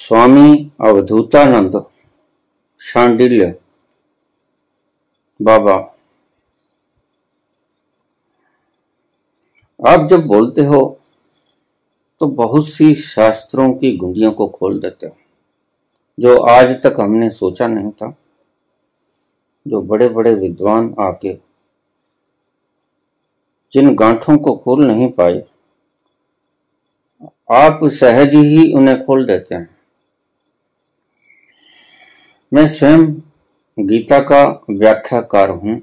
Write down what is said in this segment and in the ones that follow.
स्वामी अवधूतानंद शांडिल्य बाबा, आप जब बोलते हो तो बहुत सी शास्त्रों की गुंडियों को खोल देते हो जो आज तक हमने सोचा नहीं था। जो बड़े बड़े विद्वान आके जिन गांठों को खोल नहीं पाए, आप सहज ही उन्हें खोल देते हैं। मैं स्वयं गीता का व्याख्याकार हूं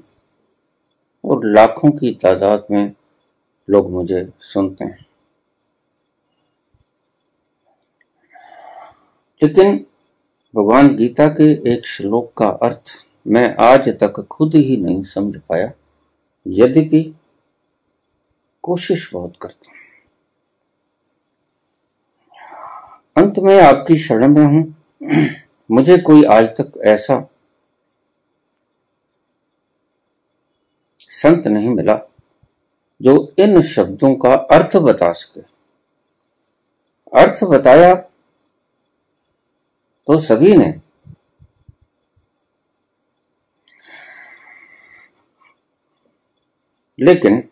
और लाखों की तादाद में लोग मुझे सुनते हैं, लेकिन भगवान गीता के एक श्लोक का अर्थ मैं आज तक खुद ही नहीं समझ पाया, यद्यपि कोशिश बहुत करता हूं। अंत में आपकी शरण में हूं। मुझे कोई आज तक ऐसा संत नहीं मिला जो इन शब्दों का अर्थ बता सके। अर्थ बताया तो सभी ने, लेकिन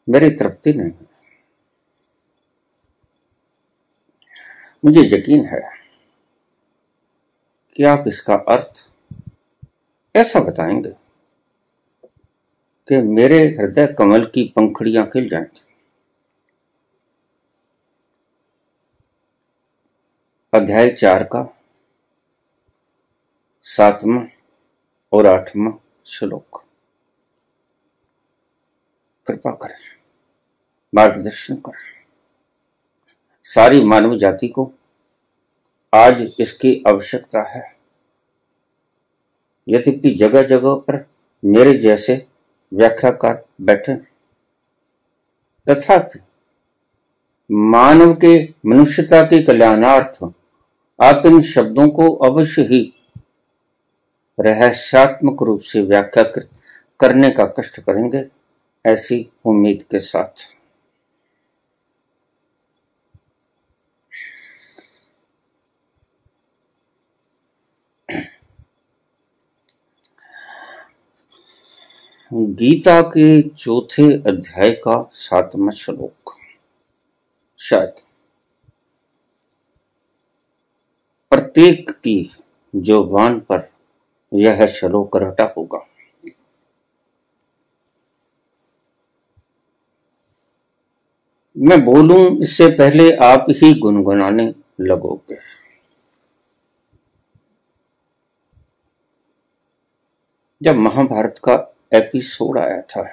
मेरी तृप्ति नहीं। मुझे यकीन है कि आप इसका अर्थ ऐसा बताएंगे कि मेरे हृदय कमल की पंखुड़ियां खिल जाएंगी। अध्याय 4 का 7वां और 8वां श्लोक। कृपा करें, मार्गदर्शन करें। सारी मानव जाति को आज इसकी आवश्यकता है। यद्यपि जगह जगह पर मेरे जैसे व्याख्याकार बैठे, तथापि मानव के मनुष्यता के कल्याणार्थ आप इन शब्दों को अवश्य ही रहस्यात्मक रूप से व्याख्या करने का कष्ट करेंगे, ऐसी उम्मीद के साथ। गीता के चौथे अध्याय का 7वां श्लोक। शायद प्रत्येक की जुबान पर यह श्लोक रटा होगा। मैं बोलूं इससे पहले आप ही गुनगुनाने लगोगे। जब महाभारत का एपिसोड आया था,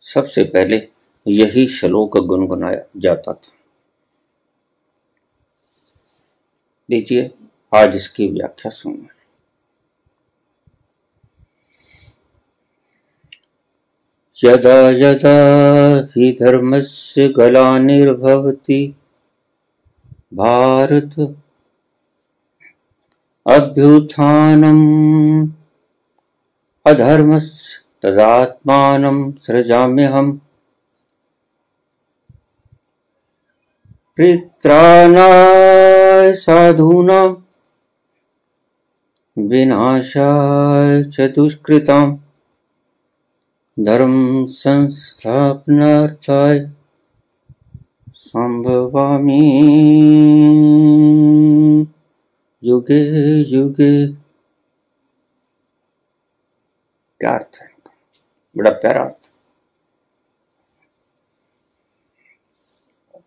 सबसे पहले यही श्लोक गुनगुनाया जाता था। लीजिए आज इसकी व्याख्या सुनिए। यदा यदा हि धर्मस्य ग्लानिर्भवति भारत अभ्युत्थानम् अधर्मस्य तदात्मानं सृजाम्यहम् परित्राणाय साधूनां विनाशाय च दुष्कृताम् धर्म संस्थापनार्थाय संभवामि युगे युगे। क्या अर्थ है? बड़ा प्यारा अर्थ।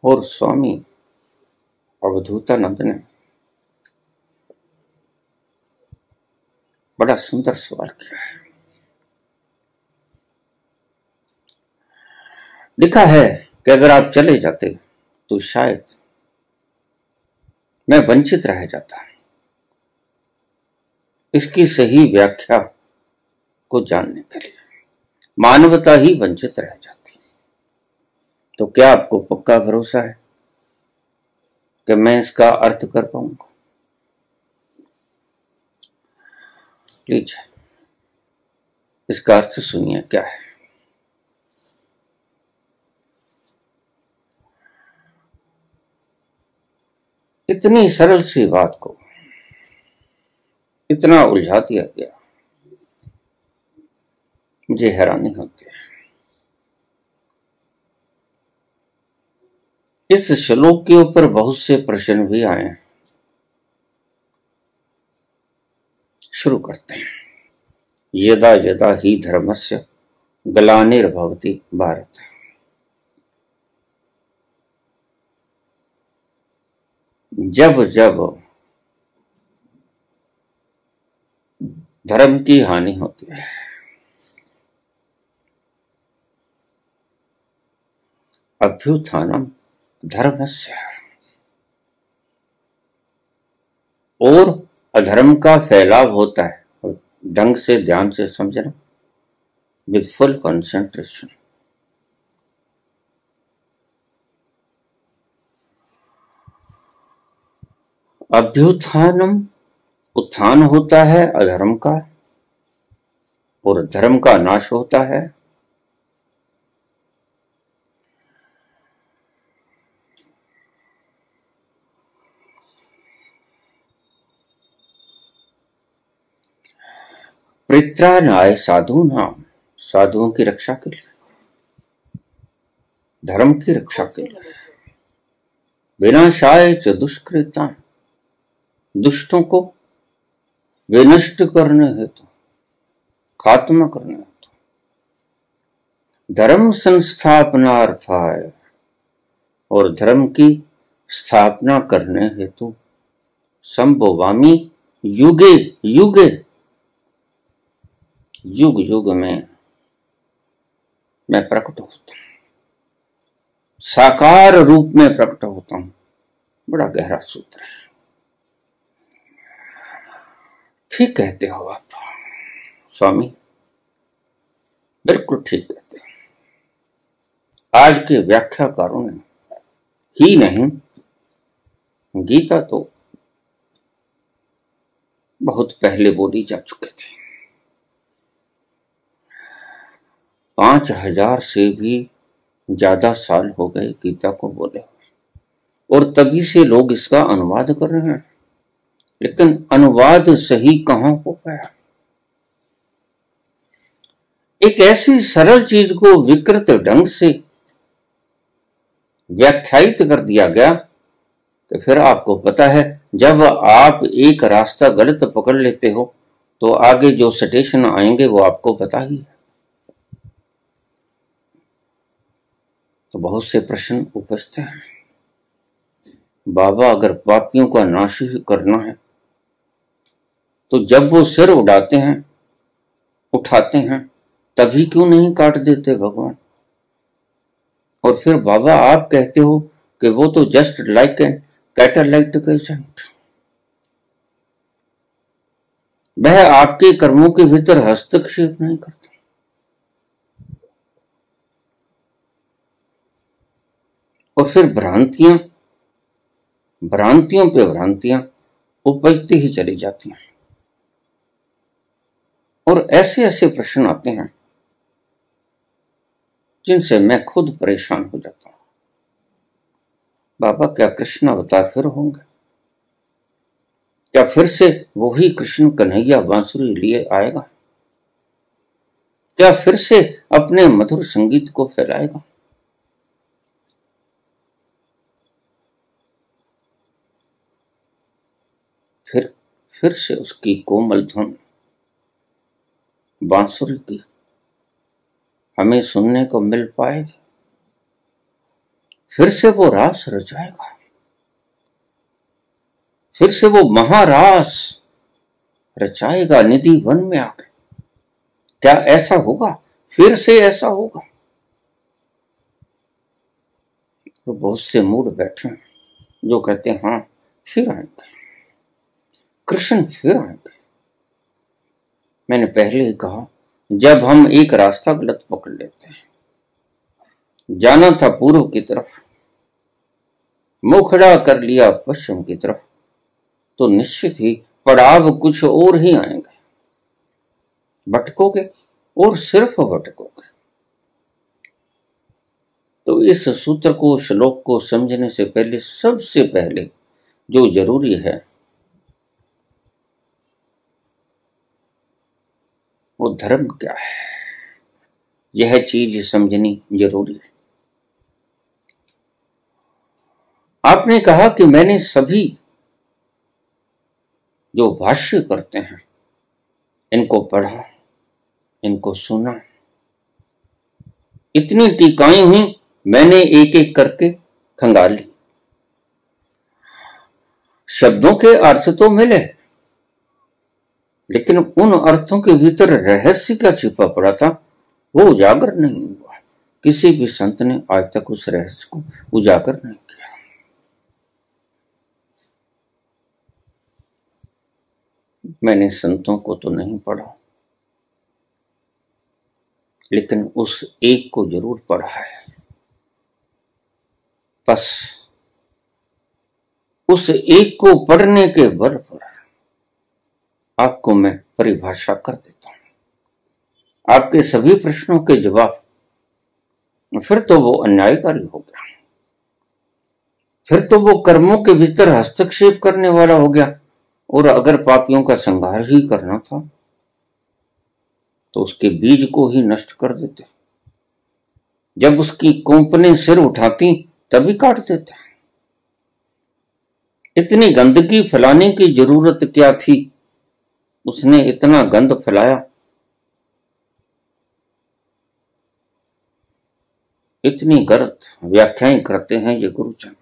और स्वामी अवधूतानंद ने बड़ा सुंदर सवाल किया है। लिखा है कि अगर आप चले जाते तो शायद मैं वंचित रह जाता। इसकी सही व्याख्या को जानने के लिए मानवता ही वंचित रह जाती। तो क्या आपको पक्का भरोसा है कि मैं इसका अर्थ कर पाऊंगा? लीजिए इसका अर्थ सुनिए क्या है। इतनी सरल सी बात को इतना उलझा दिया गया, मुझे हैरानी होती है। इस श्लोक के ऊपर बहुत से प्रश्न भी आए हैं। शुरू करते हैं। यदा यदा ही धर्मस्य ग्लानिर्भवति भारत। जब जब धर्म की हानि होती है, अभ्युत्थानम धर्मस्य, और अधर्म का फैलाव होता है, ढंग से ध्यान से समझना, विद फुल कंसंट्रेशन। अभ्युत्थानम, उत्थान होता है अधर्म का, और धर्म का नाश होता है। परित्राणाय साधूनाम, साधुओं की रक्षा के लिए, धर्म की रक्षा के लिए। विनाशाय च दुष्कृता, दुष्टों को विनष्ट करने हेतु, खात्मा करने हेतु। धर्म संस्थापनार्थाय, और धर्म की स्थापना करने हेतु। संभवामि युगे युगे, युग युग में मैं प्रकट होता हूं, साकार रूप में प्रकट होता हूं। बड़ा गहरा सूत्र है। ठीक कहते हो आप स्वामी, बिल्कुल ठीक कहते हो। आज के व्याख्याकारों ने ही नहीं, गीता तो बहुत पहले बोली जा चुके थे। 5000 से भी ज्यादा साल हो गए गीता को बोले, और तभी से लोग इसका अनुवाद कर रहे हैं। लेकिन अनुवाद सही कहां हो पाया? एक ऐसी सरल चीज को विकृत ढंग से व्याख्यायित कर दिया गया कि फिर आपको पता है, जब आप एक रास्ता गलत पकड़ लेते हो तो आगे जो स्टेशन आएंगे वो आपको पता ही है। तो बहुत से प्रश्न उपस्थित हैं। बाबा, अगर पापियों का नाश ही करना है तो जब वो सिर उठाते हैं तभी क्यों नहीं काट देते भगवान? और फिर बाबा आप कहते हो कि वो तो just like an catalytic agent, वह आपके कर्मों के भीतर हस्तक्षेप नहीं करता। और फिर भ्रांतियों पे भ्रांतियां उपजती ही चली जाती हैं। और ऐसे ऐसे प्रश्न आते हैं जिनसे मैं खुद परेशान हो जाता हूं। बाबा, क्या कृष्ण अवतार फिर होंगे? क्या फिर से वही कृष्ण कन्हैया बांसुरी लिए आएगा? क्या फिर से अपने मधुर संगीत को फैलाएगा? फिर से उसकी कोमल धुन बांसुरी की हमें सुनने को मिल पाएगी? फिर से वो रास रचाएगा? फिर से वो महारास रचाएगा निधि वन में आकर? क्या ऐसा होगा? फिर से ऐसा होगा? तो बहुत से मूड बैठे हैं जो कहते हैं हाँ फिर आएंगे, कृष्ण फिर आएंगे। मैंने पहले ही कहा, जब हम एक रास्ता गलत पकड़ लेते हैं, जाना था पूर्व की तरफ, मुंह खड़ा कर लिया पश्चिम की तरफ, तो निश्चित ही पड़ाव कुछ और ही आएंगे। भटकोगे और सिर्फ भटकोगे। तो इस सूत्र को, श्लोक को समझने से पहले सबसे पहले जो जरूरी है वो धर्म क्या है, यह चीज समझनी जरूरी है। आपने कहा कि मैंने सभी जो भाष्य करते हैं इनको पढ़ा, इनको सुना, इतनी टीकाएं हुई, मैंने एक एक करके खंगाल ली। शब्दों के अर्थ तो मिले, लेकिन उन अर्थों के भीतर रहस्य क्या छिपा पड़ा था वो उजागर नहीं हुआ। किसी भी संत ने आज तक उस रहस्य को उजागर नहीं किया। मैंने संतों को तो नहीं पढ़ा, लेकिन उस एक को जरूर पढ़ा है। बस उस एक को पढ़ने के बल पर आपको मैं परिभाषा कर देता हूं। आपके सभी प्रश्नों के जवाब, फिर तो वो अन्यायकारी हो गया, फिर तो वो कर्मों के भीतर हस्तक्षेप करने वाला हो गया। और अगर पापियों का संहार ही करना था तो उसके बीज को ही नष्ट कर देते। जब उसकी कोंपने सिर उठाती तभी काट देते। इतनी गंदगी फैलाने की जरूरत क्या थी? उसने इतना गंद फैलाया, इतनी गलत व्याख्याएं करते हैं ये गुरुजन,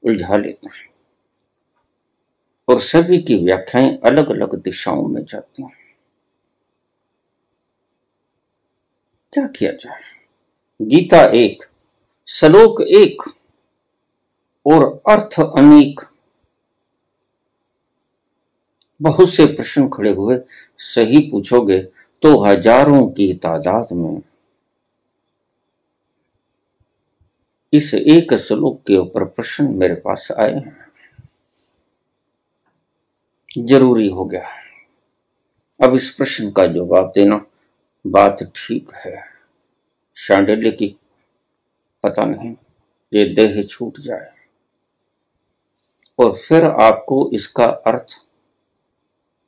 उलझा लेते हैं और सभी की व्याख्याएं अलग अलग दिशाओं में जाती हैं। क्या किया जाए? गीता एक, श्लोक एक और अर्थ अनेक। बहुत से प्रश्न खड़े हुए, सही पूछोगे तो हजारों की तादाद में इस एक श्लोक के ऊपर प्रश्न मेरे पास आए हैं। जरूरी हो गया अब इस प्रश्न का जवाब देना। बात ठीक है, शांडिल्य की पता नहीं ये देह छूट जाए और फिर आपको इसका अर्थ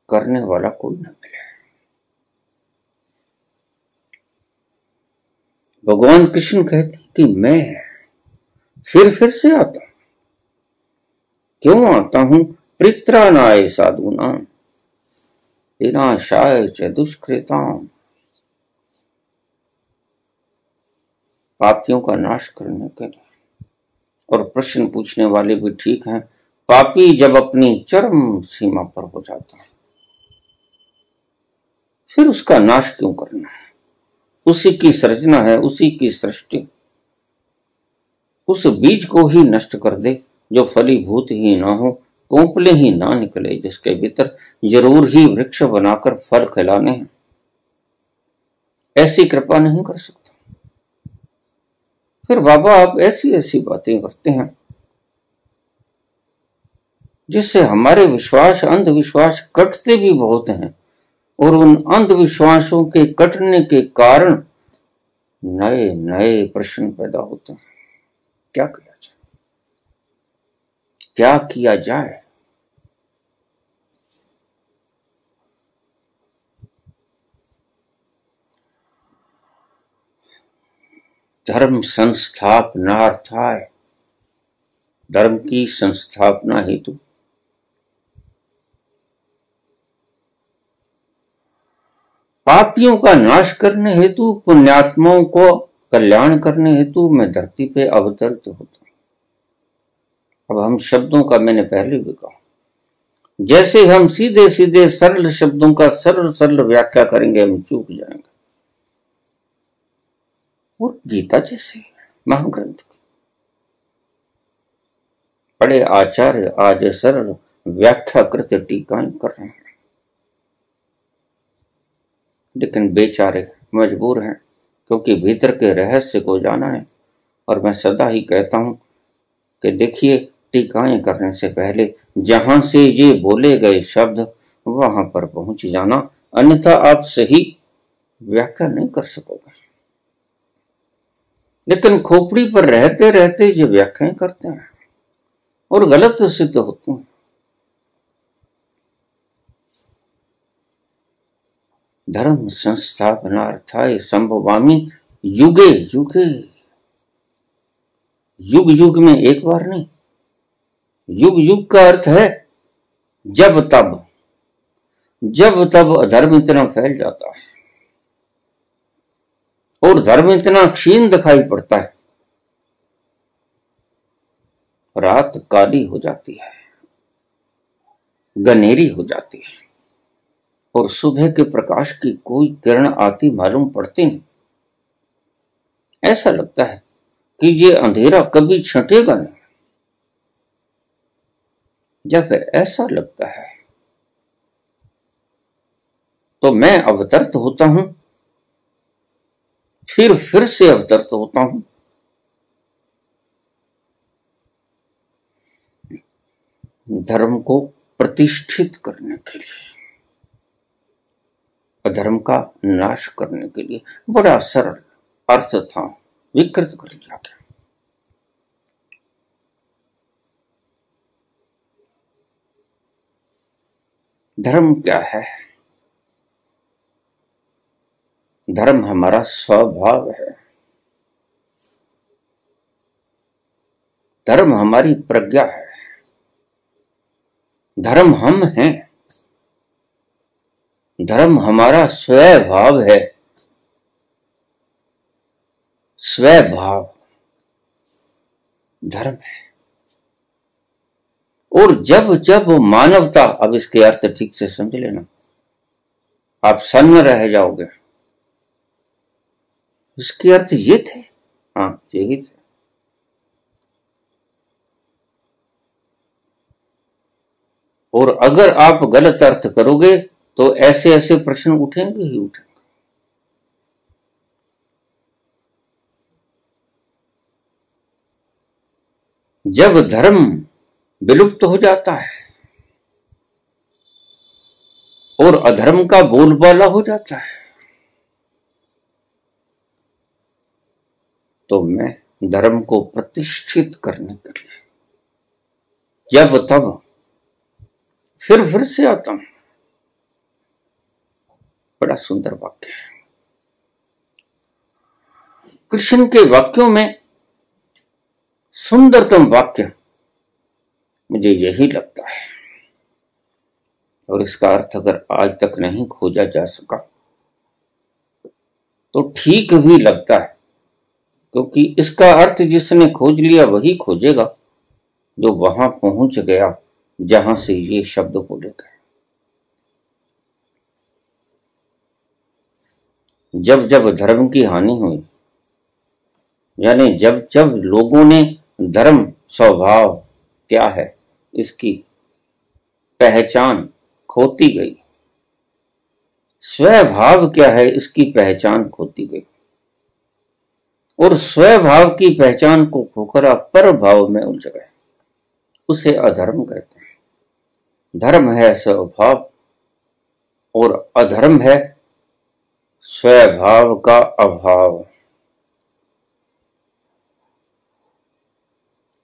करने वाला कोई न मिले। भगवान कृष्ण कहते कि मैं फिर से आता हूं। क्यों आता हूं? परित्राणाय साधूनां विनाशाय च दुष्कृताम्। पापियों का नाश करने के लिए। और प्रश्न पूछने वाले भी ठीक हैं, पापी जब अपनी चरम सीमा पर हो जाता है फिर उसका नाश क्यों करना है? उसी की सृजना है, उसी की सृष्टि। उस बीज को ही नष्ट कर दे जो फलीभूत ही ना हो, कोंपले ही ना निकले, जिसके भीतर जरूर ही वृक्ष बनाकर फल खिलाने हैं। ऐसी कृपा नहीं कर सकता। फिर बाबा आप ऐसी ऐसी बातें करते हैं जिससे हमारे विश्वास अंधविश्वास कटते भी बहुत हैं और उन अंधविश्वासों के कटने के कारण नए नए प्रश्न पैदा होते हैं। क्या किया जाए? क्या किया जाए? धर्म संस्थापनार्थाय, धर्म की संस्थापना हेतु पापियों का नाश करने हेतु, पुण्यात्माओं को कल्याण करने हेतु मैं धरती पे अवतरित होता हूं। अब हम शब्दों का मैंने पहले भी कहा, जैसे हम सीधे सीधे सरल शब्दों का सरल सरल व्याख्या करेंगे हम चूक जाएंगे। और गीता जैसे महाग्रंथ की बड़े आचार्य आज सरल व्याख्याकृत टीकाएं कर रहे हैं, लेकिन बेचारे मजबूर हैं क्योंकि भीतर के रहस्य को जाना है। और मैं सदा ही कहता हूं कि देखिए, टीकाएं करने से पहले जहां से ये बोले गए शब्द वहां पर पहुंच जाना, अन्यथा आप सही व्याख्या नहीं कर सकोगे। लेकिन खोपड़ी पर रहते रहते ये व्याख्याएं करते हैं और गलत सिद्ध होती हैं। धर्म संस्थापनार्थाय संभवामि युगे युगे। युग युग में एक बार नहीं, युग युग का अर्थ है जब तब। जब तब अधर्म इतना फैल जाता है और धर्म इतना क्षीण दिखाई पड़ता है, रात काली हो जाती है, गनेरी हो जाती है और सुबह के प्रकाश की कोई किरण आती मालूम पड़ती नहीं। ऐसा लगता है कि ये अंधेरा कभी छंटेगा नहीं। जब ऐसा लगता है तो मैं अवतरित होता हूं, फिर से अवतरित होता हूं। धर्म को प्रतिष्ठित करने के लिए, अधर्म का नाश करने के लिए। बड़ा सरल अर्थ था, विकृत कर दिया गया। धर्म क्या है? धर्म हमारा स्वभाव है, धर्म हमारी प्रज्ञा है, धर्म हम हैं, धर्म हमारा स्वभाव है। स्वभाव धर्म है। और जब जब मानवता, अब इसके अर्थ ठीक से समझ लेना, आप सन्न रह जाओगे। इसके अर्थ ये थे, हाँ यही थे। और अगर आप गलत अर्थ करोगे तो ऐसे ऐसे प्रश्न उठेंगे ही उठेंगे। जब धर्म विलुप्त हो जाता है और अधर्म का बोलबाला हो जाता है, तो मैं धर्म को प्रतिष्ठित करने के लिए जब तब फिर से आता हूं। बड़ा सुंदर वाक्य है। कृष्ण के वाक्यों में सुंदरतम वाक्य मुझे यही लगता है, और इसका अर्थ अगर आज तक नहीं खोजा जा सका तो ठीक भी लगता है, क्योंकि इसका अर्थ जिसने खोज लिया वही खोजेगा जो वहां पहुंच गया जहां से ये शब्द बोले गए। जब जब धर्म की हानि हुई, यानी जब जब लोगों ने धर्म स्वभाव क्या है इसकी पहचान खोती गई, स्वभाव क्या है इसकी पहचान खोती गई, और स्वभाव की पहचान को खोकर आप पर भाव में उलझ गए, उसे अधर्म कहते हैं। धर्म है स्वभाव और अधर्म है स्वभाव का अभाव।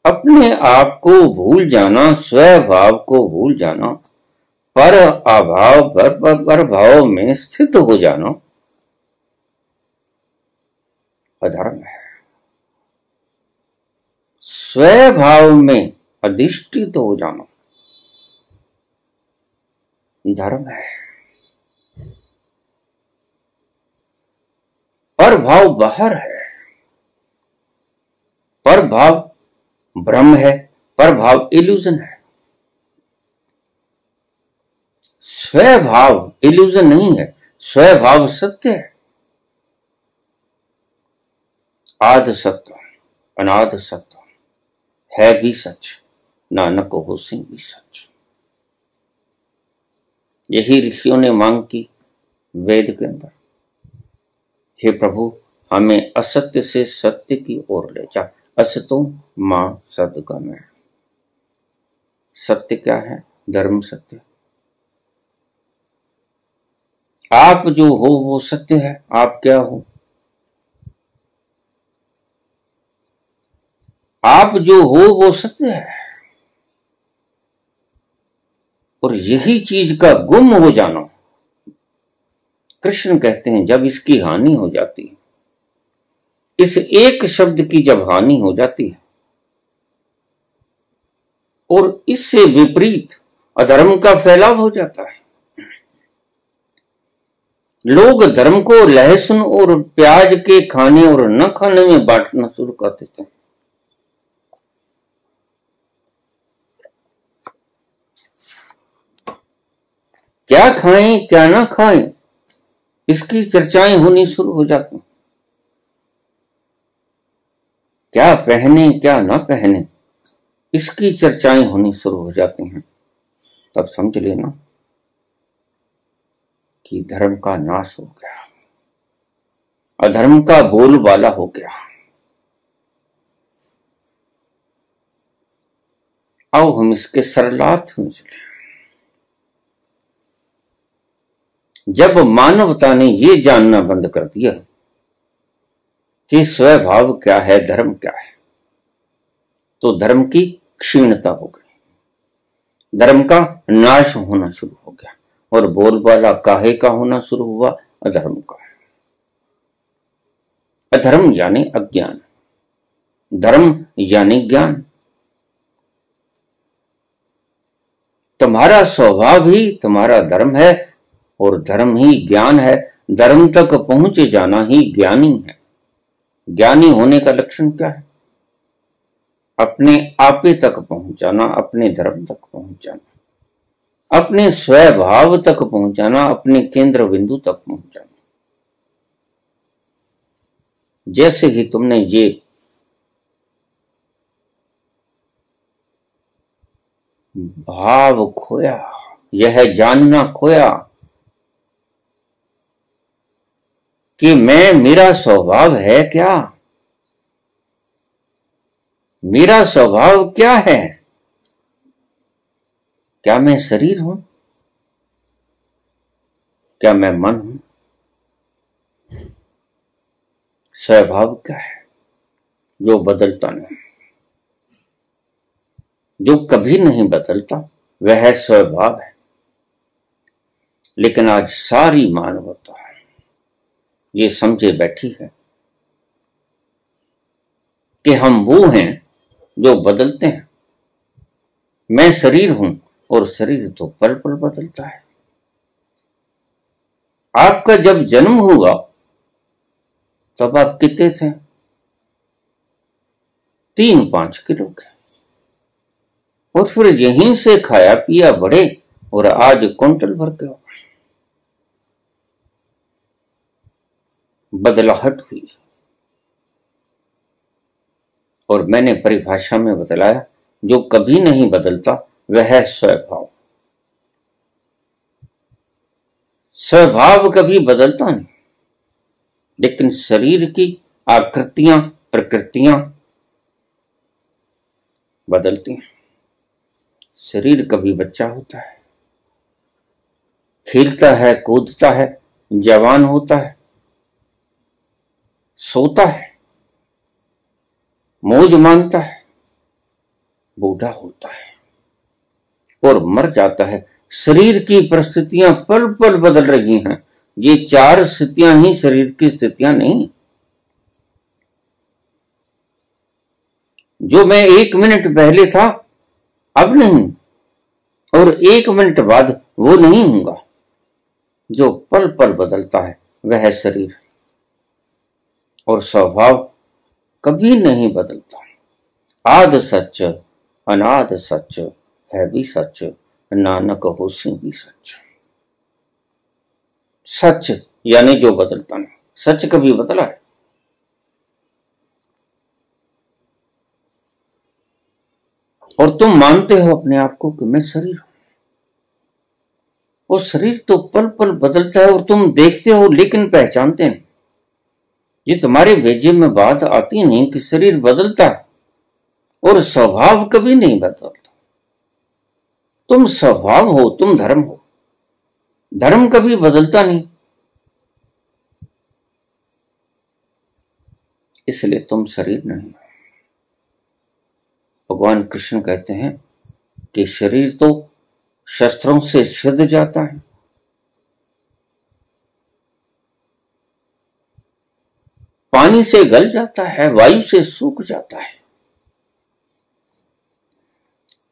अपने आप को भूल जाना, स्वभाव को भूल जाना, पर अभाव पर भाव में स्थित हो जाना अधर्म है। स्वभाव में अधिष्ठित हो जाना धर्म है। पर भाव बाहर है, पर भाव भ्रम है, पर भाव इल्यूजन है। स्वभाव इल्यूजन नहीं है, स्वभाव सत्य है। आद सत्य अनाद सत्य है भी सच, नानक हो सिंह भी सच। यही ऋषियों ने मांग की वेद के अंदर, हे प्रभु हमें असत्य से सत्य की ओर ले जा। असतो मां सद्गमय। सत्य क्या है? धर्म सत्य। आप जो हो वो सत्य है। आप क्या हो? आप जो हो वो सत्य है। और यही चीज का गुम हो जाना कृष्ण कहते हैं जब इसकी हानि हो जाती है, इस एक शब्द की जब हानि हो जाती है और इससे विपरीत अधर्म का फैलाव हो जाता है, लोग धर्म को लहसुन और प्याज के खाने और न खाने में बांटना शुरू कर देते हैं। क्या खाएं क्या ना खाएं इसकी चर्चाएं होनी शुरू हो जाती हैं। क्या पहने क्या ना पहने इसकी चर्चाएं होनी शुरू हो जाती हैं। तब समझ लेना कि धर्म का नाश हो गया, अधर्म का बोलबाला हो गया। आओ हम इसके सरलार्थ में चले। जब मानवता ने ये जानना बंद कर दिया कि स्वभाव क्या है, धर्म क्या है, तो धर्म की क्षीणता हो गई, धर्म का नाश होना शुरू हो गया और बोलबाला काहे का होना शुरू हुआ? अधर्म का। अधर्म यानी अज्ञान, धर्म यानी ज्ञान। तुम्हारा स्वभाव ही तुम्हारा धर्म है और धर्म ही ज्ञान है। धर्म तक पहुंचे जाना ही ज्ञानी है। ज्ञानी होने का लक्षण क्या है? अपने आपे तक पहुंच जाना, अपने धर्म तक पहुंच जाना, अपने स्वभाव तक पहुंच जाना, अपने केंद्र बिंदु तक पहुंच जाना। जैसे ही तुमने ये भाव खोया, यह जानना खोया कि मेरा स्वभाव है क्या, मेरा स्वभाव क्या है, क्या मैं शरीर हूं, क्या मैं मन हूं? स्वभाव क्या है? जो बदलता नहीं, जो कभी नहीं बदलता, वह स्वभाव है। लेकिन आज सारी मानवता ये समझे बैठी है कि हम वो हैं जो बदलते हैं। मैं शरीर हूं और शरीर तो पल पल बदलता है। आपका जब जन्म हुआ तब आप कितने थे? 3-5 किलो के, और फिर यहीं से खाया पिया बढ़े और आज क्विंटल भर के हो। बदलाहट हुई। और मैंने परिभाषा में बतलाया, जो कभी नहीं बदलता वह स्वभाव। स्वभाव कभी बदलता नहीं, लेकिन शरीर की आकृतियां, प्रकृतियां बदलती हैं। शरीर कभी बच्चा होता है, खेलता है, कूदता है, जवान होता है, सोता है, मौज मानता है, बूढ़ा होता है और मर जाता है। शरीर की परिस्थितियां पल पल बदल रही हैं। ये 4 स्थितियां ही शरीर की स्थितियां नहीं। जो मैं 1 मिनट पहले था अब नहीं, और 1 मिनट बाद वो नहीं हूंगा। जो पल पल बदलता है वह शरीर, और स्वभाव कभी नहीं बदलता। आद सच अनाद सच है भी सच, नानक होसी भी सच। सच यानी जो बदलता नहीं। सच कभी बदला है? और तुम मानते हो अपने आप को कि मैं शरीर हूं। वो शरीर तो पल पल बदलता है और तुम देखते हो लेकिन पहचानते नहीं। ये तुम्हारे भेजे में बात आती नहीं कि शरीर बदलता है और स्वभाव कभी नहीं बदलता। तुम स्वभाव हो, तुम धर्म हो। धर्म कभी बदलता नहीं, इसलिए तुम शरीर नहीं हो। भगवान कृष्ण कहते हैं कि शरीर तो शस्त्रों से सिद्ध जाता है, पानी से गल जाता है, वायु से सूख जाता है।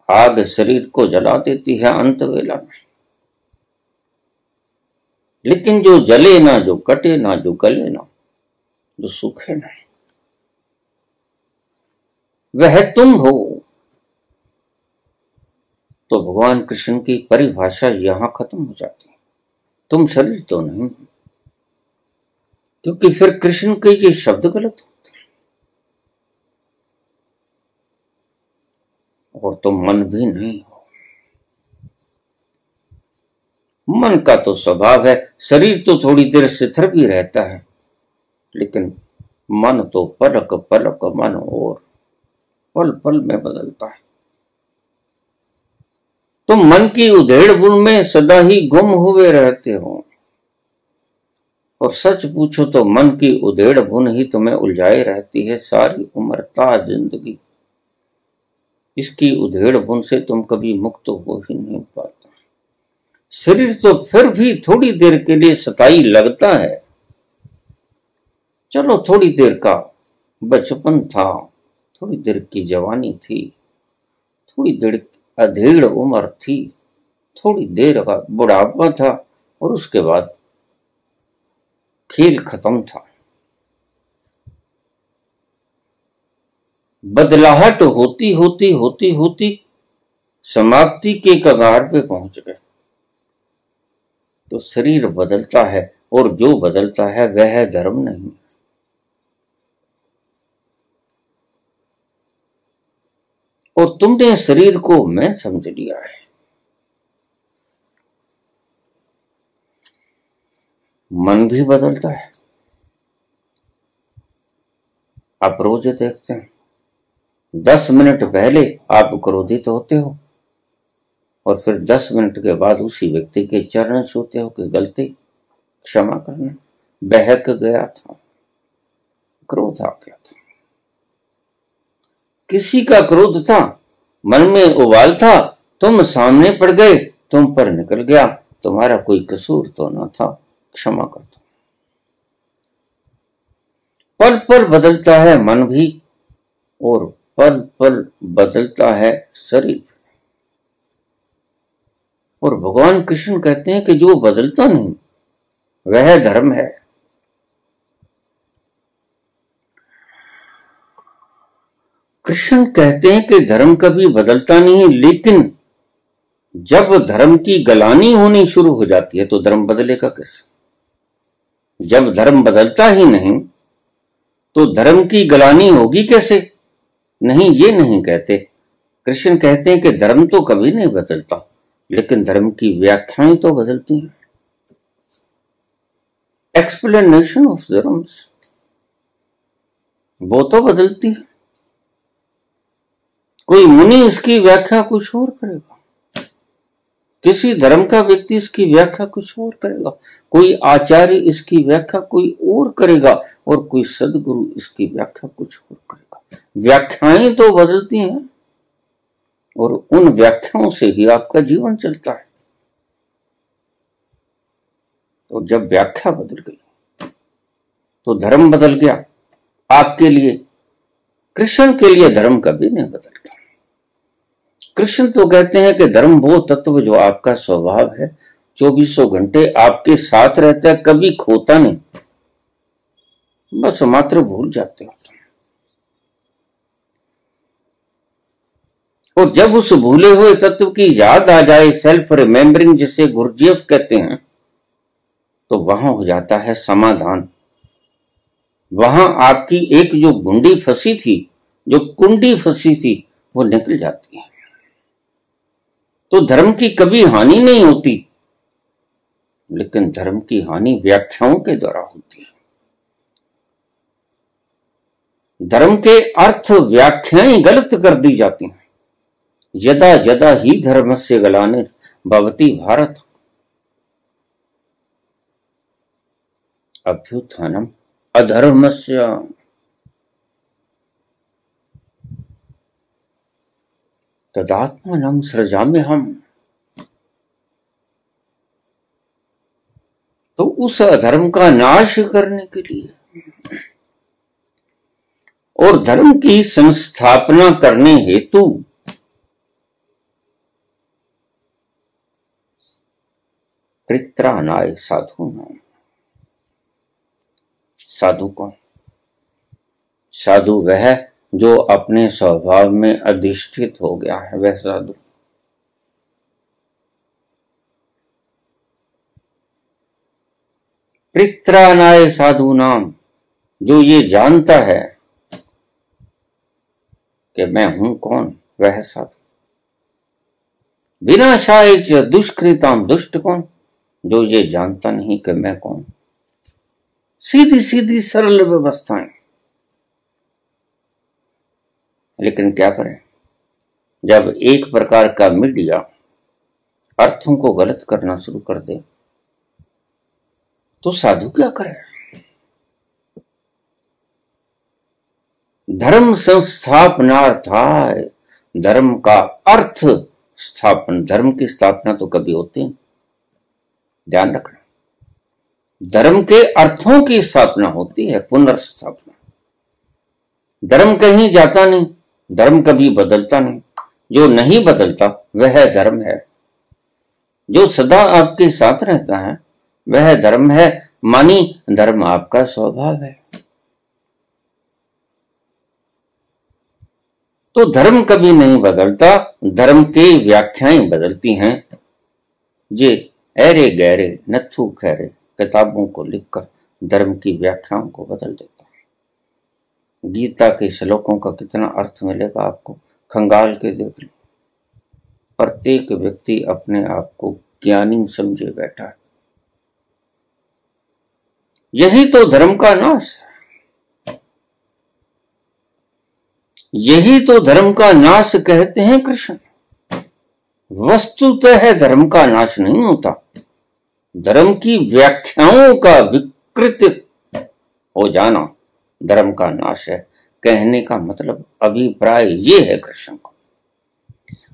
आग शरीर को जला देती है अंत वेला में, लेकिन जो जले ना, जो कटे ना, जो गले ना, जो सूखे ना, वह तुम हो। तो भगवान कृष्ण की परिभाषा यहां खत्म हो जाती है। तुम शरीर तो नहीं, क्योंकि फिर कृष्ण के ये शब्द गलत होते हैं। और तुम मन भी नहीं हो। मन का तो स्वभाव है, शरीर तो थोड़ी देर शिथिल भी रहता है, लेकिन मन तो पलक पलक मन और पल पल में बदलता है। तुम मन की उधेड़ बुन में सदा ही गुम हुए रहते हो। और सच पूछो तो मन की उधेड़ बुन ही तुम्हें उलझाए रहती है सारी उम्र ता जिंदगी। इसकी उधेड़ बुन से तुम कभी मुक्त हो ही नहीं पाते। शरीर तो फिर भी थोड़ी देर के लिए सताई लगता है। चलो थोड़ी देर का बचपन था, थोड़ी देर की जवानी थी, थोड़ी देर अधेड़ उम्र थी, थोड़ी देर का बुढ़ापा था, और उसके बाद खेल खत्म था। बदलाहट होती होती होती होती समाप्ति के कगार पे पहुंच गए। तो शरीर बदलता है, और जो बदलता है वह धर्म नहीं। और तुमने शरीर को मैं समझ लिया है। मन भी बदलता है। आप रोज देखते हैं 10 मिनट पहले आप क्रोधित होते हो, और फिर 10 मिनट के बाद उसी व्यक्ति के चरण छूते हो कि गलती, क्षमा करना, बहक गया था, क्रोध आ गया था। किसी का क्रोध था, मन में उबाल था, तुम सामने पड़ गए, तुम पर निकल गया, तुम्हारा कोई कसूर तो न था, क्षमा कर दो। पल पल बदलता है मन भी, और पल पल बदलता है शरीर। और भगवान कृष्ण कहते हैं कि जो बदलता नहीं वह धर्म है। कृष्ण कहते हैं कि धर्म कभी बदलता नहीं, लेकिन जब धर्म की गलानी होनी शुरू हो जाती है तो धर्म बदलेगा कैसे? जब धर्म बदलता ही नहीं तो धर्म की गलानी होगी कैसे? नहीं, ये नहीं कहते। कृष्ण कहते हैं कि धर्म तो कभी नहीं बदलता, लेकिन धर्म की व्याख्याएं तो बदलती हैं। एक्सप्लेनेशन ऑफ धर्म्स वो तो बदलती है। कोई मुनि इसकी व्याख्या कुछ और करेगा, किसी धर्म का व्यक्ति इसकी व्याख्या कुछ और करेगा, कोई आचार्य इसकी व्याख्या कोई और करेगा, और कोई सदगुरु इसकी व्याख्या कुछ और करेगा। व्याख्याएं तो बदलती हैं, और उन व्याख्याओं से ही आपका जीवन चलता है। तो जब व्याख्या बदल गई तो धर्म बदल गया आपके लिए। कृष्ण के लिए धर्म कभी नहीं बदलता। कृष्ण तो कहते हैं कि धर्म वो तत्व जो आपका स्वभाव है, 24 घंटे आपके साथ रहता है, कभी खोता नहीं, बस मात्र भूल जाते हो। और जब उस भूले हुए तत्व की याद आ जाए, सेल्फ रिमेम्बरिंग जिसे गुरजेफ कहते हैं, तो वहां हो जाता है समाधान। वहां आपकी एक जो गुंडी फंसी थी, जो कुंडी फंसी थी, वो निकल जाती है। तो धर्म की कभी हानि नहीं होती, लेकिन धर्म की हानि व्याख्याओं के द्वारा होती है। धर्म के अर्थ व्याख्याएं गलत कर दी जाती हैं। यदा यदा ही धर्मस्य ग्लानिर् भवति भारत अभ्युत्थानम् अधर्मस्य। तदात्मानं सृजाम्यहम्। तो उस अधर्म का नाश करने के लिए और धर्म की संस्थापना करने हेतु परित्राणाय साधूनाम। साधु कौन? साधु वह जो अपने स्वभाव में अधिष्ठित हो गया है, वह साधु। परित्राणाय साधूनाम, जो ये जानता है कि मैं हूं कौन, वह साधु। विनाशाय च दुष्कृताम, दुष्ट कौन? जो ये जानता नहीं कि मैं कौन। सीधी सीधी सरल व्यवस्थाएं, लेकिन क्या करें, जब एक प्रकार का मीडिया अर्थों को गलत करना शुरू कर दे तो साधु क्या करे? धर्म संस्थापनार्थाय, धर्म का अर्थ स्थापन। धर्म की स्थापना तो कभी होती नहीं, ध्यान रखना। धर्म के अर्थों की स्थापना होती है, पुनर्स्थापना। धर्म कहीं जाता नहीं, धर्म कभी बदलता नहीं। जो नहीं बदलता वह धर्म है। जो सदा आपके साथ रहता है वह धर्म है, मानी धर्म आपका स्वभाव है। तो धर्म कभी नहीं बदलता, धर्म की व्याख्याएं बदलती हैं। ये ऐरे गहरे नत्थु खैरे किताबों को लिखकर धर्म की व्याख्याओं को बदल देता है। गीता के श्लोकों का कितना अर्थ मिलेगा आपको, खंगाल के देख लो। प्रत्येक व्यक्ति अपने आप को ज्ञानी समझे बैठा है। यही तो धर्म का नाश है, यही तो धर्म का नाश कहते हैं कृष्ण। वस्तुतः धर्म का नाश नहीं होता, धर्म की व्याख्याओं का विकृत हो जाना धर्म का नाश है। कहने का मतलब अभिप्राय ये है कृष्ण को।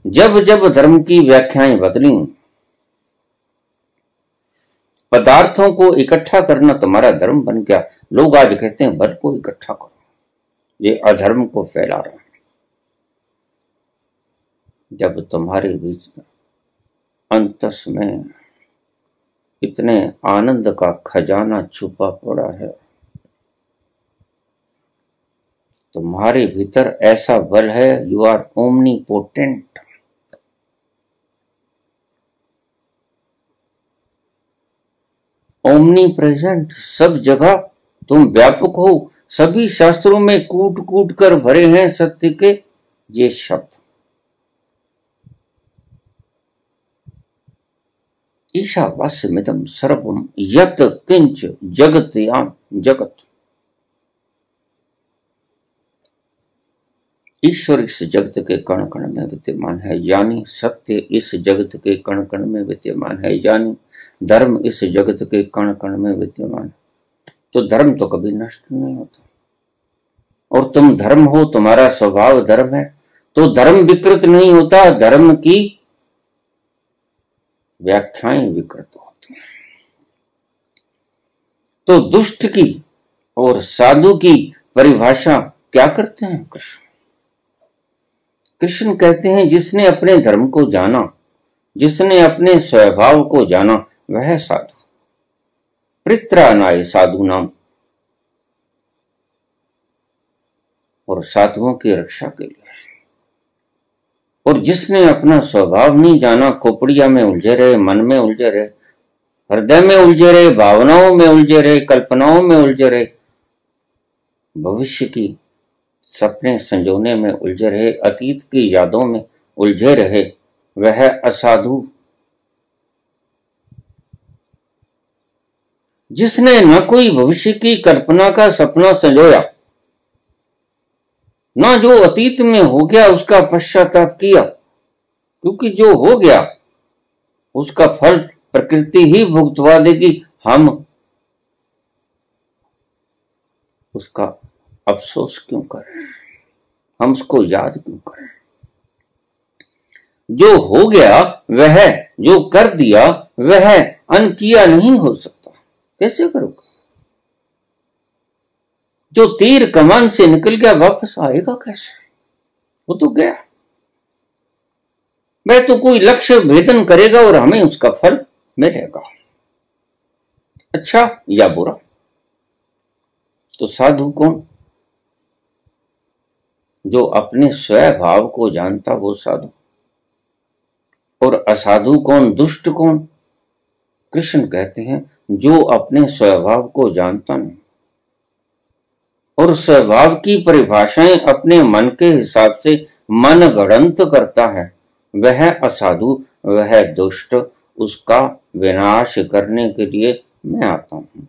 जब जब धर्म की व्याख्याएं बदली, पदार्थों को इकट्ठा करना तुम्हारा धर्म बन गया। लोग आज कहते हैं बल को इकट्ठा करो, ये अधर्म को फैला रहा है। जब तुम्हारे बीच अंतस में इतने आनंद का खजाना छुपा पड़ा है, तुम्हारे भीतर ऐसा बल है, you are omnipotent. Omnipresent, सब जगह तुम व्यापक हो। सभी शास्त्रों में कूट कूट कर भरे हैं सत्य के ये शब्द। ईशावास्यमिदं सर्वं यत् किंच जगत्याम जगत। ईश्वर इस जगत के कण कण में विद्यमान है, यानी सत्य इस जगत के कण कण में विद्यमान है, यानी धर्म इस जगत के कण कण में विद्यमान है। तो धर्म तो कभी नष्ट नहीं होता। और तुम धर्म हो, तुम्हारा स्वभाव धर्म है, तो धर्म विकृत नहीं होता, धर्म की व्याख्याएं विकृत होती हैं। तो दुष्ट की और साधु की परिभाषा क्या करते हैं कृष्ण? कृष्ण कहते हैं जिसने अपने धर्म को जाना, जिसने अपने स्वभाव को जाना, वह साधु। परित्राणाय साधूनाम, और साधुओं की रक्षा के लिए। और जिसने अपना स्वभाव नहीं जाना, खोपड़िया में उलझे रहे, मन में उलझे रहे, हृदय में उलझे रहे, भावनाओं में उलझे रहे, कल्पनाओं में उलझे रहे, भविष्य की सपने संजोने में उलझे रहे, अतीत की यादों में उलझे रहे, वह असाधु। जिसने न कोई भविष्य की कल्पना का सपना संजोया, ना जो अतीत में हो गया उसका पश्चाताप किया, क्योंकि जो हो गया उसका फल प्रकृति ही भुगतवा देगी। हम उसका अफसोस क्यों करें, हम उसको याद क्यों करें? जो हो गया वह, जो कर दिया वह अनकिया नहीं हो सकता। कैसे करोगे? जो तीर कमान से निकल गया वापस आएगा कैसे? वो तो गया। वह तो कोई लक्ष्य भेदन करेगा और हमें उसका फल मिलेगा, अच्छा या बुरा। तो साधु कौन? जो अपने स्वभाव को जानता वो साधु। और असाधु कौन, दुष्ट कौन? कृष्ण कहते हैं जो अपने स्वभाव को जानता नहीं और स्वभाव की परिभाषाएं अपने मन के हिसाब से मन गढ़ंत करता है, वह असाधु, वह दुष्ट। उसका विनाश करने के लिए मैं आता हूं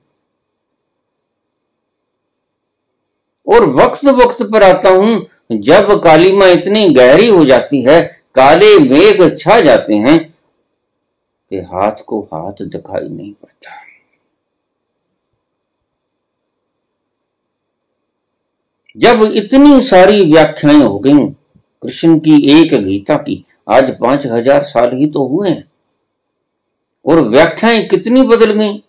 और वक्त वक्त पर आता हूं जब कालिमा इतनी गहरी हो जाती है, काले मेघ छा जाते हैं कि हाथ को हाथ दिखाई नहीं पड़ता। जब इतनी सारी व्याख्याएं हो गई कृष्ण की एक गीता की, आज 5000 साल ही तो हुए हैं और व्याख्याएं कितनी बदल गई।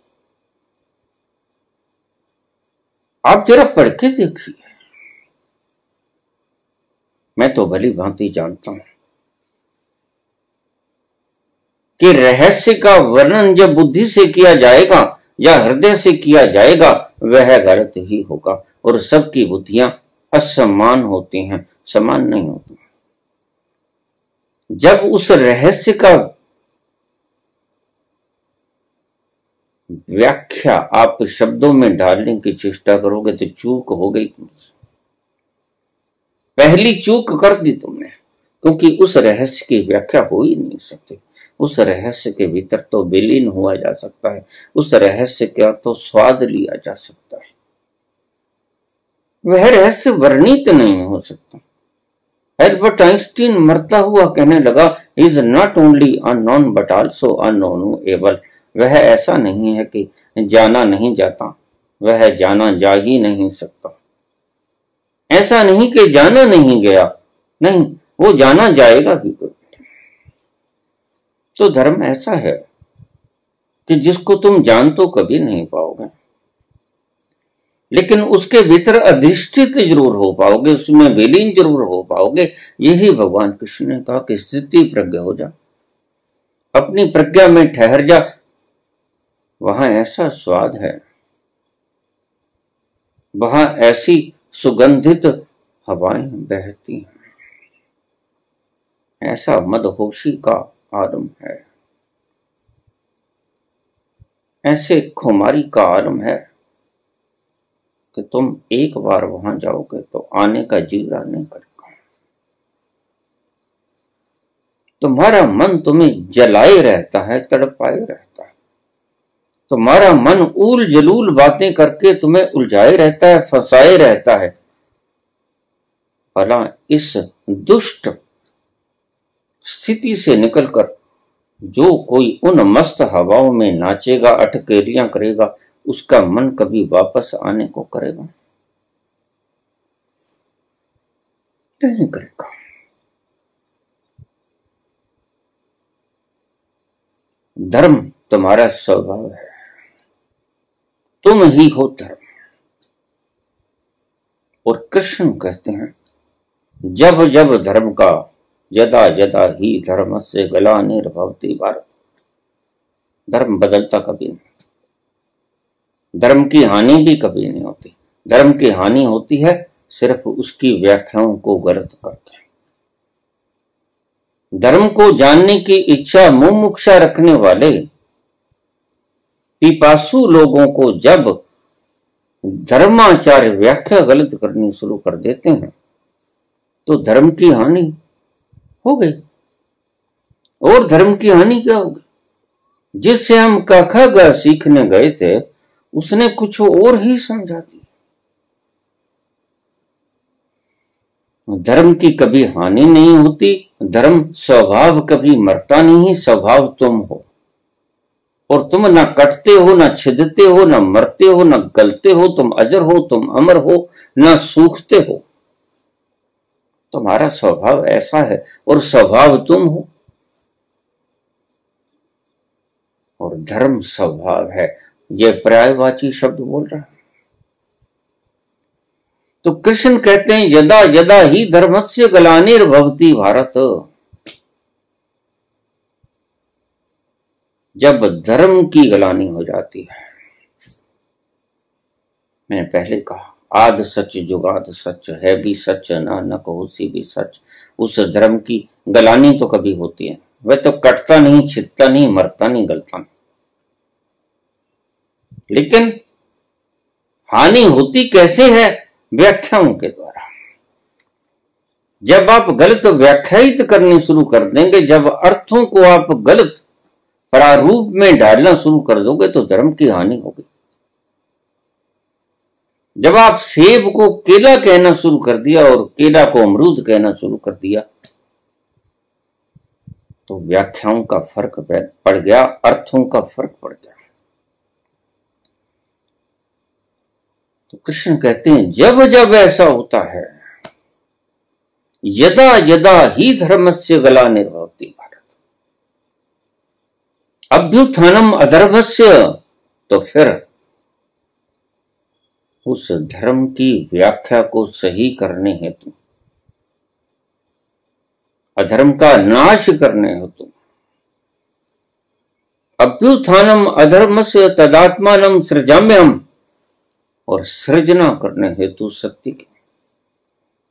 आप जरा पढ़ के देखिए। मैं तो भली भांति जानता हूं कि रहस्य का वर्णन जब बुद्धि से किया जाएगा या हृदय से किया जाएगा वह गलत ही होगा और सबकी बुद्धियां असमान होती हैं, समान नहीं होती। जब उस रहस्य का व्याख्या आप शब्दों में डालने की चेष्टा करोगे तो चूक हो गई तुमसे। पहली चूक कर दी तुमने, क्योंकि उस रहस्य की व्याख्या हो ही नहीं सकती। उस रहस्य के भीतर तो विलीन हुआ जा सकता है, उस रहस्य का तो स्वाद लिया जा सकता है, वह रहस्य वर्णित नहीं हो सकता। एल्बर्ट आइंस्टीन मरता हुआ कहने लगा, is not only unknown but also unknowable. वह ऐसा नहीं है कि जाना नहीं जाता, वह जाना जा ही नहीं सकता। ऐसा नहीं कि जाना नहीं गया, नहीं, वो जाना जाएगा भी। तो धर्म ऐसा है कि जिसको तुम जान तो कभी नहीं पाओगे, लेकिन उसके भीतर अधिष्ठित जरूर हो पाओगे, उसमें विलीन जरूर हो पाओगे। यही भगवान कृष्ण ने कहा कि स्थिति प्रज्ञ हो जा, अपनी प्रज्ञा में ठहर जा। वहां ऐसा स्वाद है, वहां ऐसी सुगंधित हवाएं बहती हैं, ऐसा मदहोशी का आलम है, ऐसे खुमारी का आलम है कि तुम एक बार वहां जाओगे तो आने का जीरा नहीं करेगा। तुम्हारा मन तुम्हें जलाए रहता है, तड़पाए रहता है। तुम्हारा मन ऊल जलूल बातें करके तुम्हें उलझाए रहता है, फंसाए रहता है। भला इस दुष्ट स्थिति से निकलकर जो कोई उन मस्त हवाओं में नाचेगा, अटकेलियां करेगा, उसका मन कभी वापस आने को करेगा? नहीं करेगा। धर्म तुम्हारा स्वभाव है, तुम ही हो धर्म। और कृष्ण कहते हैं जब जब धर्म का यदा यदा ही धर्म से ग्लानिर्भवति भारत। धर्म बदलता कभी नहीं, धर्म की हानि भी कभी नहीं होती। धर्म की हानि होती है सिर्फ उसकी व्याख्याओं को गलत करके। धर्म को जानने की इच्छा मुमुक्षा रखने वाले पिपासु लोगों को जब धर्माचार्य व्याख्या गलत करनी शुरू कर देते हैं तो धर्म की हानि हो गई। और धर्म की हानि क्या होगी? जिससे हम क ख ग सीखने गए थे उसने कुछ और ही समझा दिया। धर्म की कभी हानि नहीं होती, धर्म स्वभाव कभी मरता नहीं। स्वभाव तुम हो और तुम ना कटते हो, ना छिदते हो, ना मरते हो, ना गलते हो। तुम अजर हो, तुम अमर हो, ना सूखते हो। तुम्हारा स्वभाव ऐसा है और स्वभाव तुम हो। और धर्म स्वभाव है, ये पर्यायवाची शब्द बोल रहा है। तो कृष्ण कहते हैं यदा यदा ही धर्मस्य ग्लानिर्भवति भारत, जब धर्म की ग्लानि हो जाती है, मैंने पहले कहा आद सच जुगाद सच है भी सच नानक होसी भी सच, उस धर्म की ग्लानि तो कभी होती है, वह तो कटता नहीं, छिदता नहीं, मरता नहीं, गलता नहीं, लेकिन हानि होती कैसे है? व्याख्याओं के द्वारा। जब आप गलत व्याख्यायित करने शुरू कर देंगे, जब अर्थों को आप गलत प्रारूप में डालना शुरू कर दोगे तो धर्म की हानि होगी। जब आप सेब को केला कहना शुरू कर दिया और केला को अमरूद कहना शुरू कर दिया तो व्याख्याओं का फर्क पड़ गया, अर्थों का फर्क पड़ गया। तो कृष्ण कहते हैं जब जब ऐसा होता है, यदा यदा ही धर्मस्य ग्लानिर्भवति भारत, अभ्युत्थानम अधर्मस्य, तो फिर उस धर्म की व्याख्या को सही करने हेतु, अधर्म का नाश करने हेतु, अभ्युत्थानम अधर्मस्य तदात्मानं सृजाम्यहम्, और सृजना करने हेतु सत्य की,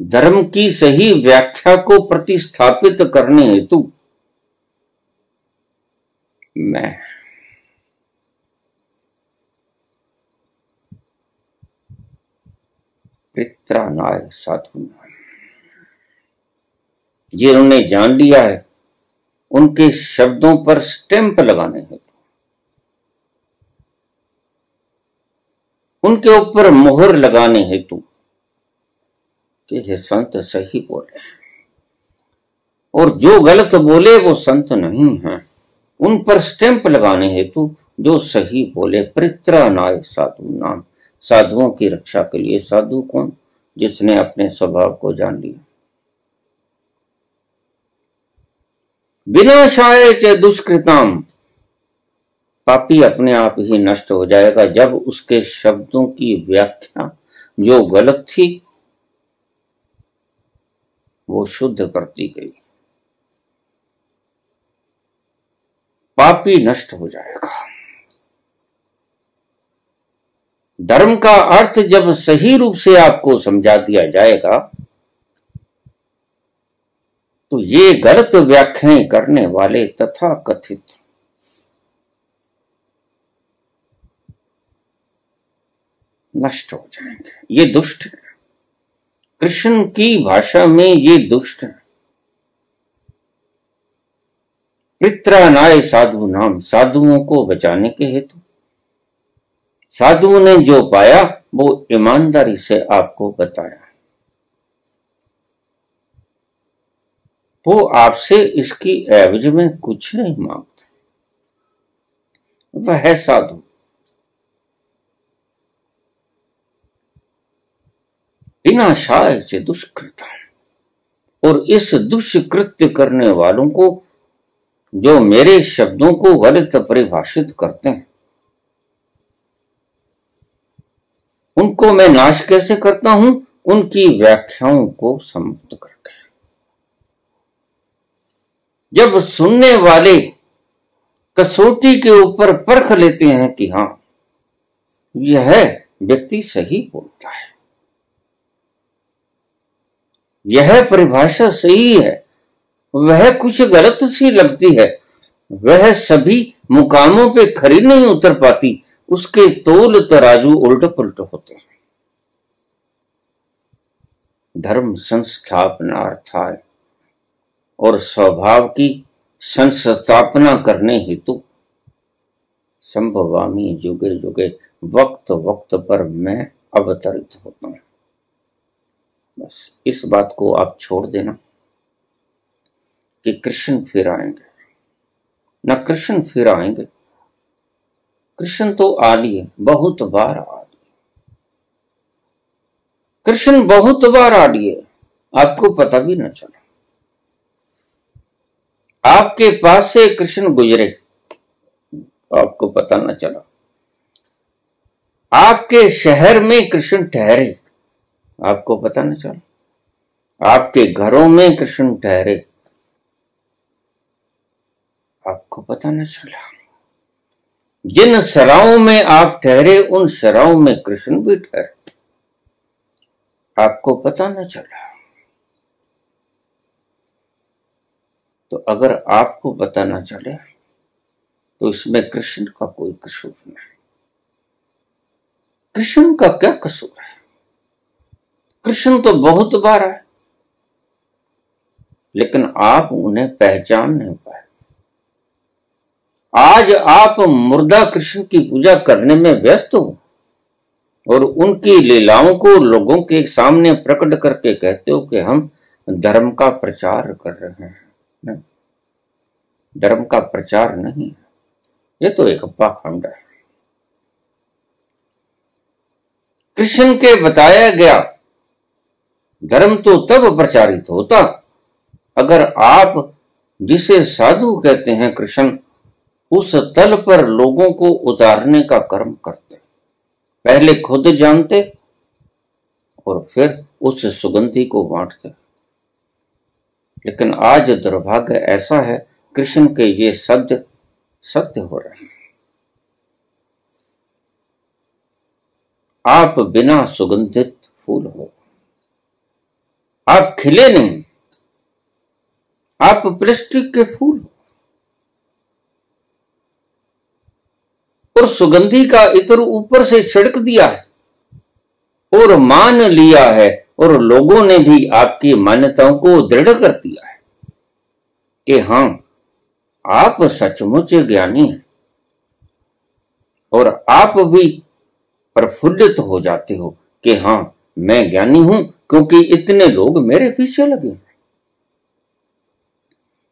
धर्म की सही व्याख्या को प्रतिस्थापित करने हेतु मैं पित्रानाय साधु, जिन्होंने जान लिया है उनके शब्दों पर स्टैंप लगाने हेतु, उनके ऊपर मोहर लगाने हेतु कि ये संत सही बोले, और जो गलत बोले वो संत नहीं है, उन पर स्टैंप लगाने हेतु जो सही बोले। परित्राणाय साधु नाम, साधुओं की रक्षा के लिए। साधु कौन? जिसने अपने स्वभाव को जान लिया। विनाशाय च दुष्कृताम, पापी अपने आप ही नष्ट हो जाएगा जब उसके शब्दों की व्याख्या जो गलत थी वो शुद्ध करती गई, पापी नष्ट हो जाएगा। धर्म का अर्थ जब सही रूप से आपको समझा दिया जाएगा तो ये गलत व्याख्याएं करने वाले तथा कथित नष्ट हो जाएंगे। ये दुष्ट है, कृष्ण की भाषा में ये दुष्ट है। पित्रानाय साधु नाम, साधुओं को बचाने के हेतु। साधुओं ने जो पाया वो ईमानदारी से आपको बताया, वो आपसे इसकी एवज में कुछ नहीं मांगते, वह है साधु। विनाशाय च दुष्कृता, और इस दुष्कृत्य करने वालों को, जो मेरे शब्दों को गलत परिभाषित करते हैं, उनको मैं नाश कैसे करता हूं? उनकी व्याख्याओं को समाप्त करके। जब सुनने वाले कसौटी के ऊपर परख लेते हैं कि हां यह व्यक्ति सही बोलता है, यह परिभाषा सही है, वह कुछ गलत सी लगती है, वह सभी मुकामों पे खरी नहीं उतर पाती, उसके तोल तराजू उल्ट पुलट होते हैं। धर्म संस्थापनार्थाय, और स्वभाव की संस्थापना करने हेतु संभवामी जुगे जुगे, वक्त वक्त पर मैं अवतरित होता हूं। बस इस बात को आप छोड़ देना कि कृष्ण फिर आएंगे, ना कृष्ण फिर आएंगे। कृष्ण तो आ लिए, बहुत बार आ लिए, कृष्ण बहुत बार आ लिए, आपको पता भी न चला। आपके पास से कृष्ण गुजरे, आपको पता न चला। आपके शहर में कृष्ण ठहरे, आपको पता न चला। आपके घरों में कृष्ण ठहरे, आपको पता न चला। जिन सराओं में आप ठहरे उन सराओं में कृष्ण भी ठहरे, आपको पता न चला। तो अगर आपको पता न चले तो इसमें कृष्ण का कोई कसूर नहीं। कृष्ण का क्या कसूर है? कृष्ण तो बहुत बार है, लेकिन आप उन्हें पहचान नहीं पाए। आज आप मुर्दा कृष्ण की पूजा करने में व्यस्त हो और उनकी लीलाओं को लोगों के सामने प्रकट करके कहते हो कि हम धर्म का प्रचार कर रहे हैं। नहीं, धर्म का प्रचार नहीं है, ये तो एक पाखंड है। कृष्ण के बताया गया धर्म तो तब प्रचारित होता अगर आप जिसे साधु कहते हैं कृष्ण, उस तल पर लोगों को उतारने का कर्म करते, पहले खुद जानते और फिर उस सुगंधी को बांटते। लेकिन आज दुर्भाग्य ऐसा है, कृष्ण के ये शब्द सत्य हो रहे हैं। आप बिना सुगंधित फूल हो, आप खिले नहीं, आप प्लास्टिक के फूल हो और सुगंधी का इत्र ऊपर से छिड़क दिया है और मान लिया है और लोगों ने भी आपकी मान्यताओं को दृढ़ कर दिया है कि हां, आप सचमुच ज्ञानी हैं और आप भी प्रफुल्लित हो जाते हो कि हां, मैं ज्ञानी हूं क्योंकि इतने लोग मेरे पीछे लगे हैं,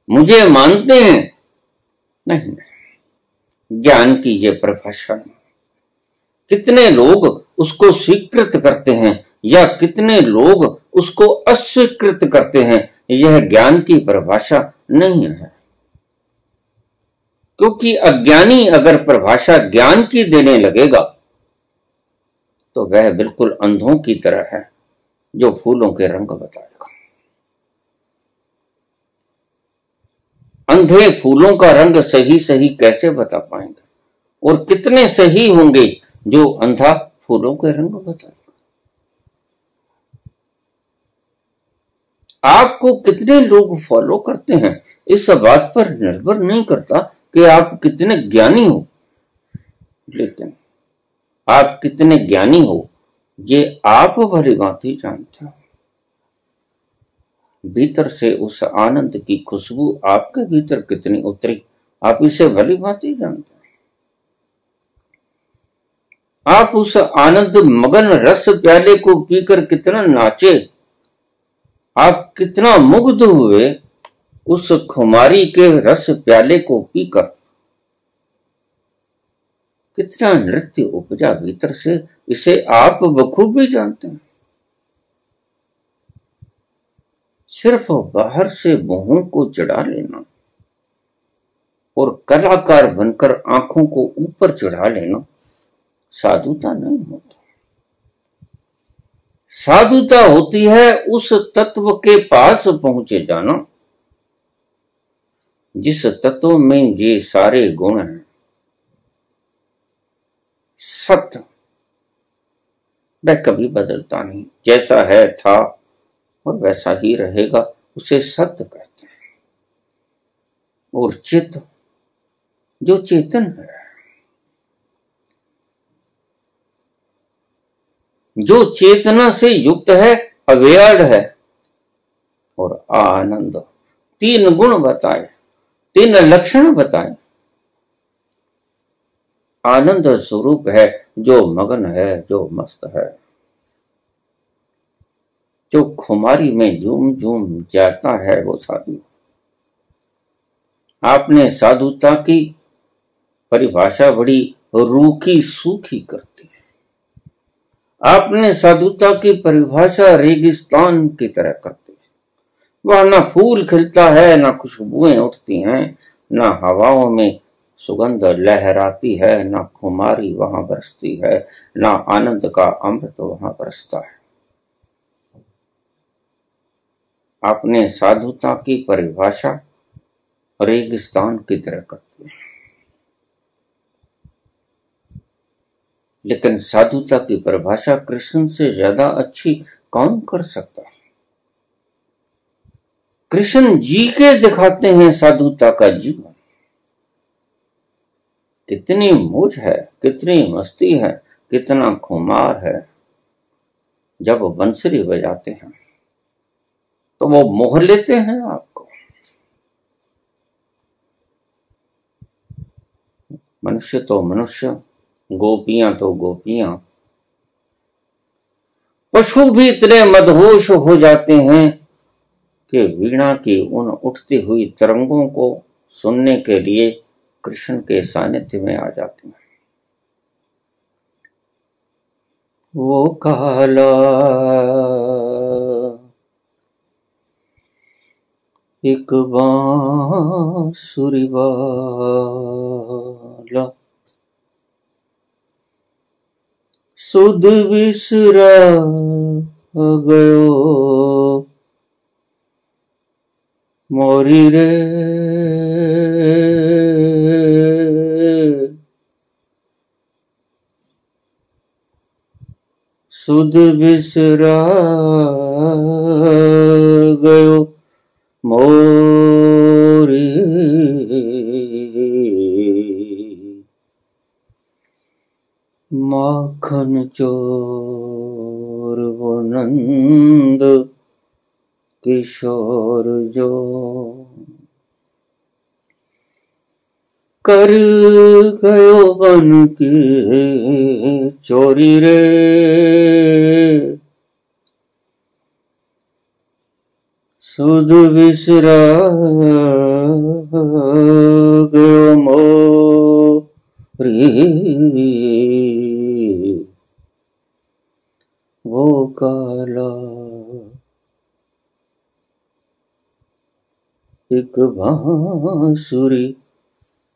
मुझे मानते हैं। नहीं, ज्ञान की ये परिभाषा नहीं। कितने लोग उसको स्वीकृत करते हैं या कितने लोग उसको अस्वीकृत करते हैं, यह ज्ञान की परिभाषा नहीं है। क्योंकि अज्ञानी अगर परिभाषा ज्ञान की देने लगेगा तो वह बिल्कुल अंधों की तरह है जो फूलों के रंग बताएगा। अंधे फूलों का रंग सही सही कैसे बता पाएंगे, और कितने सही होंगे जो अंधा फूलों के रंग बताएगा। आपको कितने लोग फॉलो करते हैं इस बात पर निर्भर नहीं करता कि आप कितने ज्ञानी हो, लेकिन आप कितने ज्ञानी हो ये आप भली भांति जानते हो। भीतर से उस आनंद की खुशबू आपके भीतर कितनी उतरी, आप इसे भली भांति जानते हो। आप उस आनंद मगन रस प्याले को पीकर कितना नाचे, आप कितना मुग्ध हुए उस खुमारी के रस प्याले को पीकर, कितना नृत्य उपजा भीतर से, इसे आप बखूबी जानते हैं। सिर्फ बाहर से मुंहों को चढ़ा लेना और कलाकार बनकर आंखों को ऊपर चढ़ा लेना साधुता नहीं होता। साधुता होती है उस तत्व के पास पहुंचे जाना जिस तत्व में ये सारे गुण हैं। सत्य वह कभी बदलता नहीं, जैसा है था और वैसा ही रहेगा, उसे सत्य कहते हैं। और चित्त जो चेतन है, जो चेतना से युक्त है, अवेयर्ड है। और आनंद, तीन गुण बताए, तीन लक्षण बताए। आनंद स्वरूप है जो मगन है, जो मस्त है, जो खुमारी में झूम झूम जाता है वो साधु। आपने साधुता की परिभाषा बड़ी रूखी सूखी कर दी है। आपने साधुता की परिभाषा रेगिस्तान की तरह कर दी। वहां ना फूल खिलता है, ना खुशबुएं उठती हैं, ना हवाओं में सुगंध लहराती है, ना खुमारी वहां बरसती है, ना आनंद का अमृत वहां बरसता है। आपने साधुता की परिभाषा रेगिस्तान की तरह कर दी, लेकिन साधुता की परिभाषा कृष्ण से ज्यादा अच्छी कौन कर सकता है? कृष्ण जी के दिखाते हैं साधुता का जीवन। कितनी मौज है, कितनी मस्ती है, कितना खुमार है। जब बंसुरी बजाते हैं तो वो मोह लेते हैं आपको। मनुष्य तो मनुष्य, गोपियां तो गोपियां, पशु भी इतने मदहोश हो जाते हैं कि वीणा की उन उठती हुई तरंगों को सुनने के लिए कृष्ण के सानिध्य में आ जाते हैं। वो काला एक बांसुरी वाला सुध बिसरा गयो मोरी रे, सुध बिसरा गयो मोरी, माखन चोर वो नंद किशोर जो कर गयो बन की चोरी रे, सुध बिसरा गयो मोरी, वो काला एक बांसुरी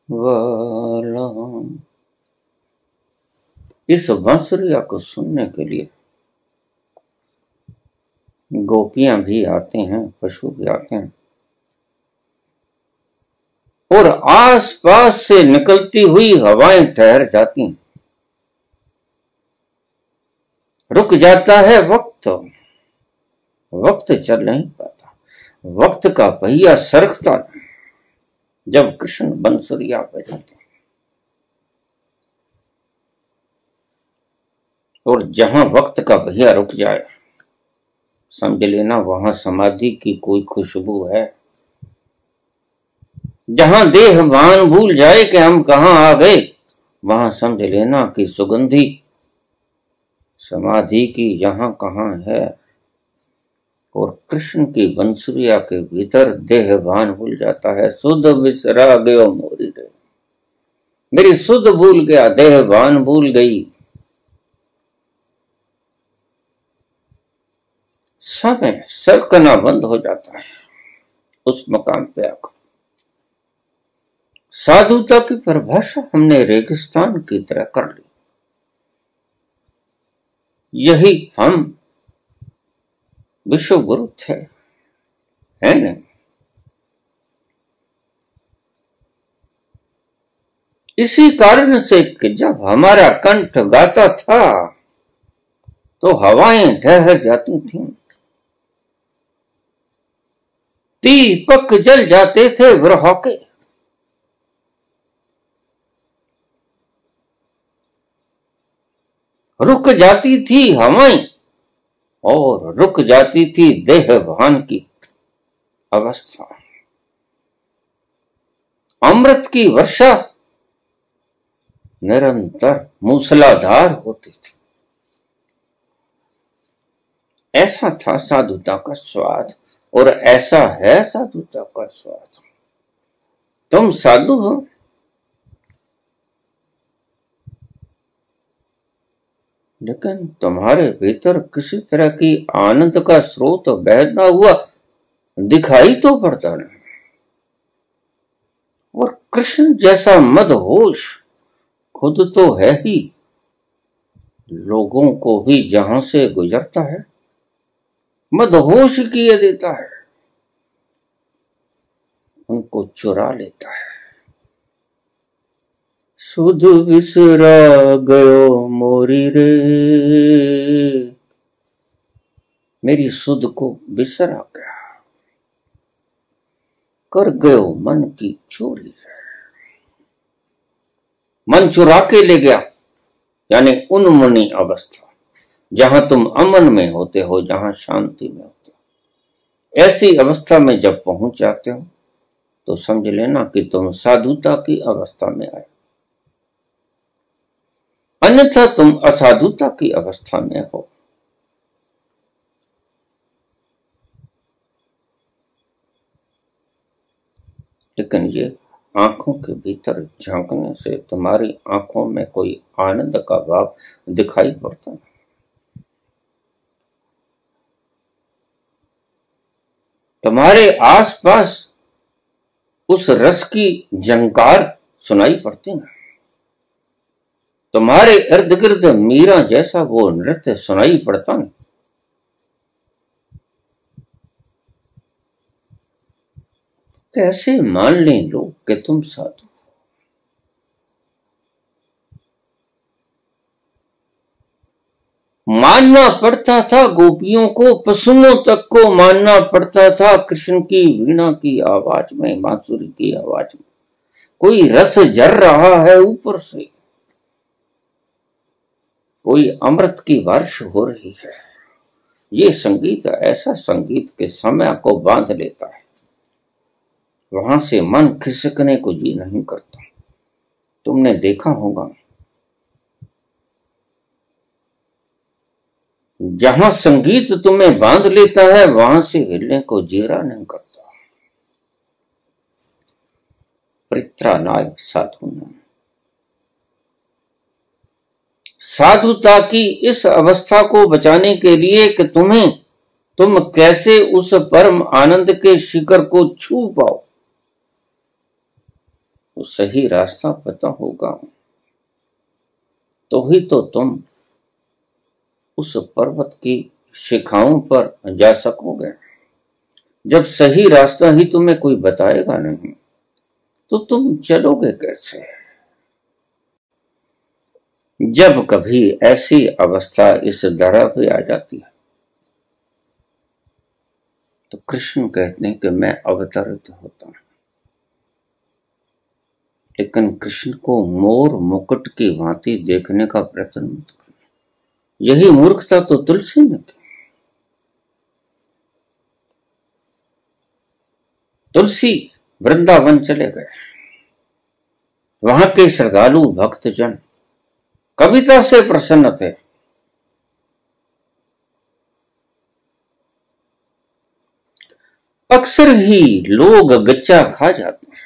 वाला। इस बांसुरिया को सुनने के लिए गोपियां भी आते हैं, पशु भी आते हैं, और आसपास से निकलती हुई हवाएं ठहर जाती हैं। रुक जाता है वक्त, वक्त चल नहीं पाता, वक्त का पहिया सरकता नहीं जब कृष्ण बंसुरिया बजाते हैं। और जहां वक्त का पहिया रुक जाए, समझ लेना वहां समाधि की कोई खुशबू है। जहां देह भान भूल जाए कि हम कहां आ गए, वहां समझ लेना कि सुगंधी समाधि की यहां कहां है। और कृष्ण की बंसुरिया के भीतर देह भान भूल जाता है। सुध बिसरा गयो मोरी रे, मेरी सुध भूल गया, देह भान भूल गई। समय सरकना बंद हो जाता है उस मकाम पे आकर। साधुता की परिभाषा हमने रेगिस्तान की तरह कर ली। यही हम विश्व गुरु थे, है न? इसी कारण से कि जब हमारा कंठ गाता था तो हवाएं ठहर जाती थीं, दीपक जल जाते थे विरह के। रुक जाती थी हवाएं और रुक जाती थी देह भान की अवस्था। अमृत की वर्षा निरंतर मूसलाधार होती थी। ऐसा था साधुता का स्वाद, और ऐसा है साधुता का स्वाद। तुम साधु हो, लेकिन तुम्हारे भीतर किसी तरह की आनंद का स्रोत बहता हुआ दिखाई तो पड़ता नहीं। और कृष्ण जैसा मदहोश खुद तो है ही, लोगों को भी जहां से गुजरता है मदहोश किए देता है। उनको चुरा लेता है। सुध बिसरा गयो मोरी रे, मेरी सुध को बिसरा गया, कर गयो मन की चोरी रे। मन चुरा के ले गया, यानी उन्मनी अवस्था, जहां तुम अमन में होते हो, जहां शांति में होते हो। ऐसी अवस्था में जब पहुंच जाते हो तो समझ लेना कि तुम साधुता की अवस्था में आए, अन्यथा तुम असाधुता की अवस्था में हो। लेकिन ये आंखों के भीतर झांकने से तुम्हारी आंखों में कोई आनंद का भाव दिखाई पड़ता है। तुम्हारे आसपास उस रस की झंकार सुनाई पड़ती ना, तुम्हारे इर्द गिर्द मीरा जैसा वो नृत्य सुनाई पड़ता ना, कैसे मान लें लोग कि तुम साधु। मानना पड़ता था गोपियों को, पशुओं तक को मानना पड़ता था कृष्ण की वीणा की आवाज में, बांसुरी की आवाज में कोई रस झर रहा है ऊपर से, कोई अमृत की वर्ष हो रही है। ये संगीत ऐसा संगीत के समय को बांध लेता है, वहां से मन खिसकने को जी नहीं करता। तुमने देखा होगा, जहां संगीत तुम्हें बांध लेता है वहां से हिलने को जीरा नहीं करता। परित्राणाय साधूनां, साधुता की इस अवस्था को बचाने के लिए कि तुम कैसे उस परम आनंद के शिखर को छू पाओ, वो सही रास्ता पता होगा तो ही तो तुम उस पर्वत की शिखाओं पर जा सकोगे। जब सही रास्ता ही तुम्हें कोई बताएगा नहीं तो तुम चलोगे कैसे। जब कभी ऐसी अवस्था इस धरा पे आ जाती है तो कृष्ण कहते हैं कि मैं अवतरित होता हूं, लेकिन कृष्ण को मोर मुकुट की भांति देखने का प्रयत्न मत करो। यही मूर्खता तो तुलसी ने की। तुलसी वृंदावन चले गए, वहां के श्रद्धालु भक्तजन कविता से प्रसन्न थे। अक्सर ही लोग गच्चा खा जाते हैं,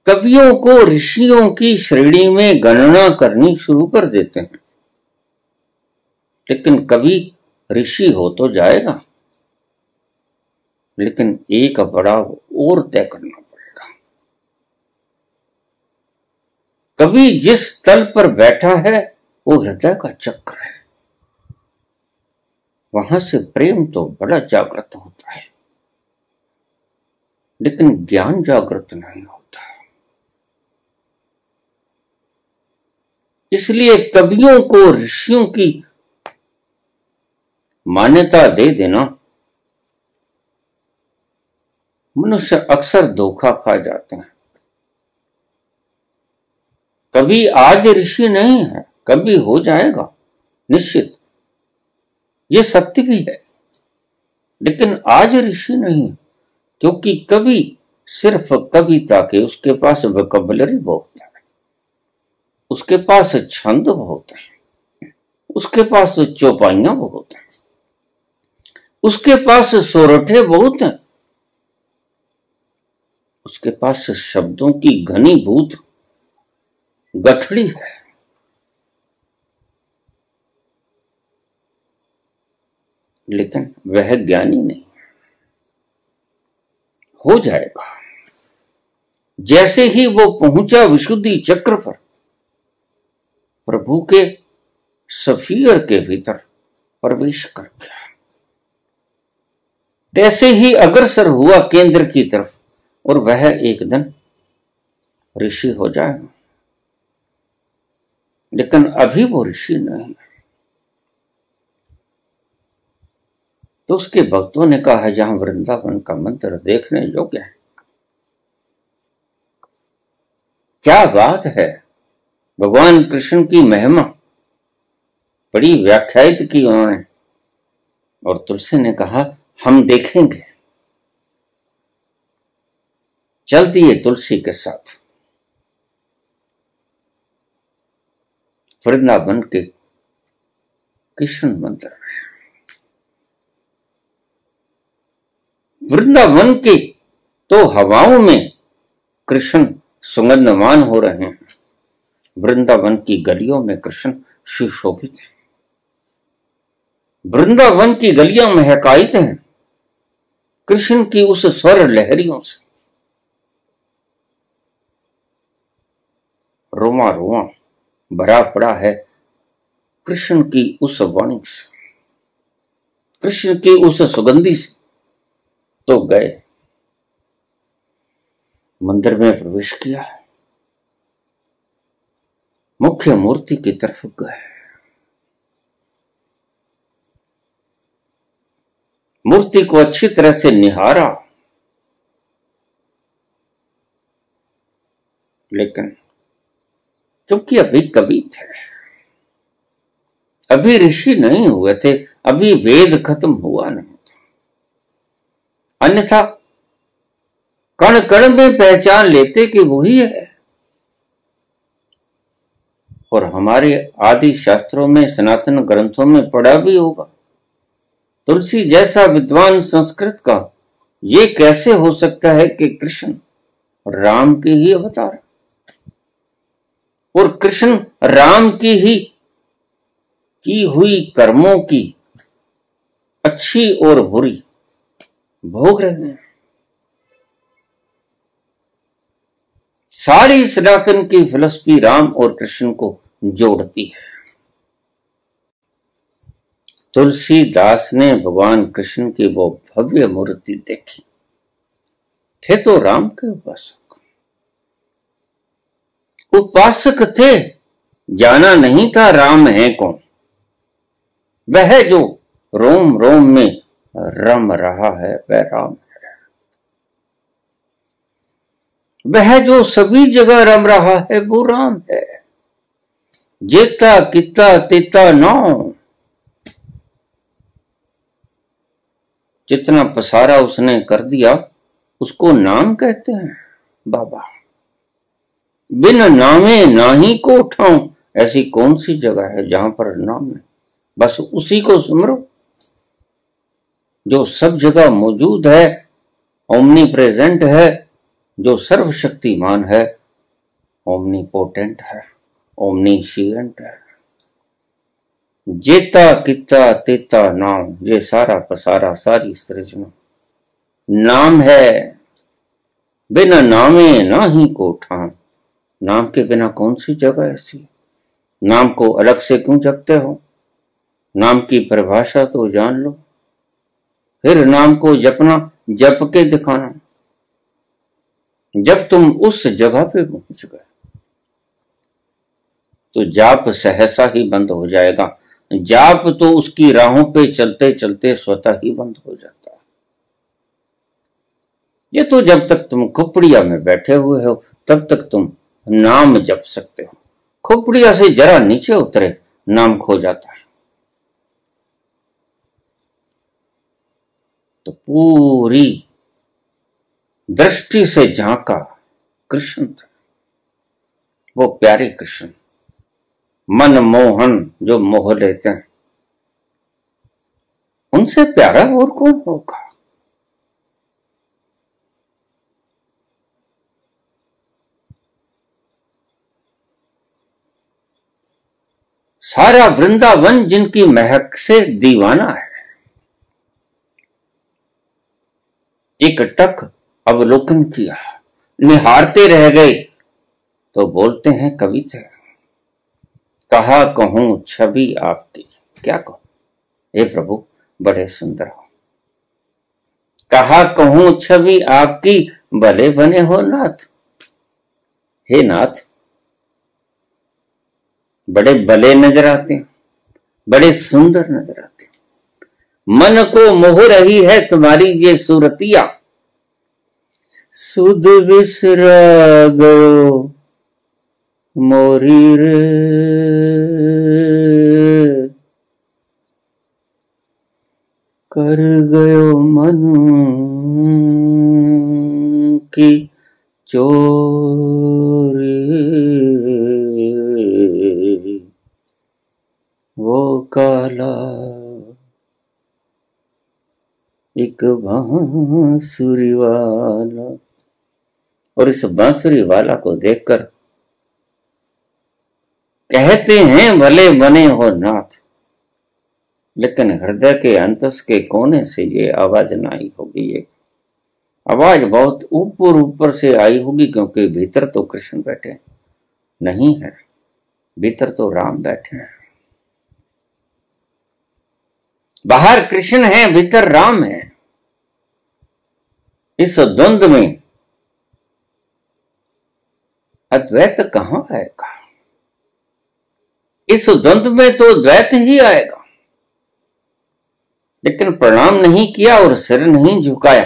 कवियों को ऋषियों की श्रेणी में गणना करनी शुरू कर देते हैं। लेकिन कवि ऋषि हो तो जाएगा, लेकिन एक पड़ाव और तय करना पड़ेगा। कवि जिस तल पर बैठा है वो हृदय का चक्र है, वहां से प्रेम तो बड़ा जागृत होता है, लेकिन ज्ञान जागृत नहीं होता। इसलिए कवियों को ऋषियों की मान्यता दे देना, मनुष्य अक्सर धोखा खा जाते हैं। कभी आज ऋषि नहीं है, कभी हो जाएगा निश्चित, ये सत्य भी है, लेकिन आज ऋषि नहीं, क्योंकि कवि सिर्फ कविता के, उसके पास वोकैबुलरी बहुत है, उसके पास छंद बहुत है, उसके पास चौपाइयां बहुत है, उसके पास सोरठे बहुत हैं, उसके पास शब्दों की घनीभूत गठड़ी है। लेकिन वह ज्ञानी नहीं। हो जाएगा, जैसे ही वो पहुंचा विशुद्धि चक्र पर, प्रभु के सफीर के भीतर प्रवेश कर गया। तैसे ही अग्रसर हुआ केंद्र की तरफ और वह एक दिन ऋषि हो जाएगा। लेकिन अभी वो ऋषि नहीं। तो उसके भक्तों ने कहा, यहां वृंदावन का मंदिर देखने योग्य है। क्या बात है, भगवान कृष्ण की महिमा बड़ी व्याख्यायित की उन्होंने। और तुलसी ने कहा, हम देखेंगे। चल दिए तुलसी के साथ वृंदावन के कृष्ण मंदिर में। वृंदावन के तो हवाओं में कृष्ण सुगंधमान हो रहे हैं। वृंदावन की गलियों में कृष्ण सुशोभित है। वृंदावन की गलियां महकायित हैं कृष्ण की उस स्वर लहरियों से। रोमा रोमा भरा पड़ा है कृष्ण की उस वाणी से, कृष्ण की उस सुगंधी से। तो गए, मंदिर में प्रवेश किया, मुख्य मूर्ति की तरफ गए। मूर्ति को अच्छी तरह से निहारा, लेकिन क्योंकि अभी कवि थे, अभी ऋषि नहीं हुए थे, अभी वेद खत्म हुआ नहीं था। अन्यथा कण कण में पहचान लेते कि वही है। और हमारे आदि शास्त्रों में, सनातन ग्रंथों में पढ़ा भी होगा, तुलसी जैसा विद्वान संस्कृत का ये कैसे हो सकता है कि कृष्ण राम के ही अवतार, और कृष्ण राम की ही की हुई कर्मों की अच्छी और बुरी भोग रहे हैं। सारी सनातन की फिलॉसफी राम और कृष्ण को जोड़ती है। तुलसीदास ने भगवान कृष्ण की वो भव्य मूर्ति देखी। थे तो राम के उपासक, उपासक थे, जाना नहीं था राम है कौन। वह जो रोम रोम में रम रहा है वह राम है। वह जो सभी जगह रम रहा है वो राम है। जेता किता तेता नौ, जितना पसारा उसने कर दिया उसको नाम कहते हैं बाबा। बिन नामे नाही को उठाऊं, ऐसी कौन सी जगह है जहां पर नाम नहीं, बस उसी को सुमरो जो सब जगह मौजूद है, ओमनी प्रेजेंट है, जो सर्वशक्तिमान है, ओमनीपोटेंट है, ओमनीशिएंट है। जेता किता तेता नाम, ये सारा पसारा सारी सृजना नाम है। बिना नामे नाही को ठान, नाम के बिना कौन सी जगह ऐसी। नाम को अलग से क्यों जपते हो, नाम की परिभाषा तो जान लो, फिर नाम को जपना, जप के दिखाना। जब तुम उस जगह पे पहुंच गए तो जाप सहसा ही बंद हो जाएगा। जाप तो उसकी राहों पे चलते चलते स्वतः ही बंद हो जाता है। ये तो जब तक तुम खोपड़िया में बैठे हुए हो तब तक तुम नाम जप सकते हो। खोपड़िया से जरा नीचे उतरे, नाम खो जाता है। तो पूरी दृष्टि से झांका कृष्ण था, वो प्यारे कृष्ण, मन मोहन जो मोह लेते हैं, उनसे प्यारा और कौन होगा। सारा वृंदावन जिनकी महक से दीवाना है। एक टक अवलोकन किया, निहारते रह गए तो बोलते हैं कवि थे, कहा कहूं छवि आपकी। क्या कहूं, हे प्रभु बड़े सुंदर हो। कहा कहूं छवि आपकी, भले बने हो नाथ। हे नाथ, बड़े भले नजर आते हैं, बड़े सुंदर नजर आते हैं, मन को मोह रही है तुम्हारी ये सूरतिया। सुध बिसरा गयो मोरी रे, कर गयो मन की चोरी, वो काला एक बांसुरी वाला। और इस बांसुरी वाला को देखकर कहते हैं भले बने हो नाथ, लेकिन हृदय के अंतस के कोने से ये आवाज ना आई होगी। ये आवाज बहुत ऊपर ऊपर से आई होगी, क्योंकि भीतर तो कृष्ण बैठे नहीं है, भीतर तो राम बैठे हैं। बाहर कृष्ण है, भीतर राम है। इस द्वंद्व में अद्वैत कहां आएगा? इस द्वंद्व में तो द्वैत ही आएगा। लेकिन प्रणाम नहीं किया और सिर नहीं झुकाया,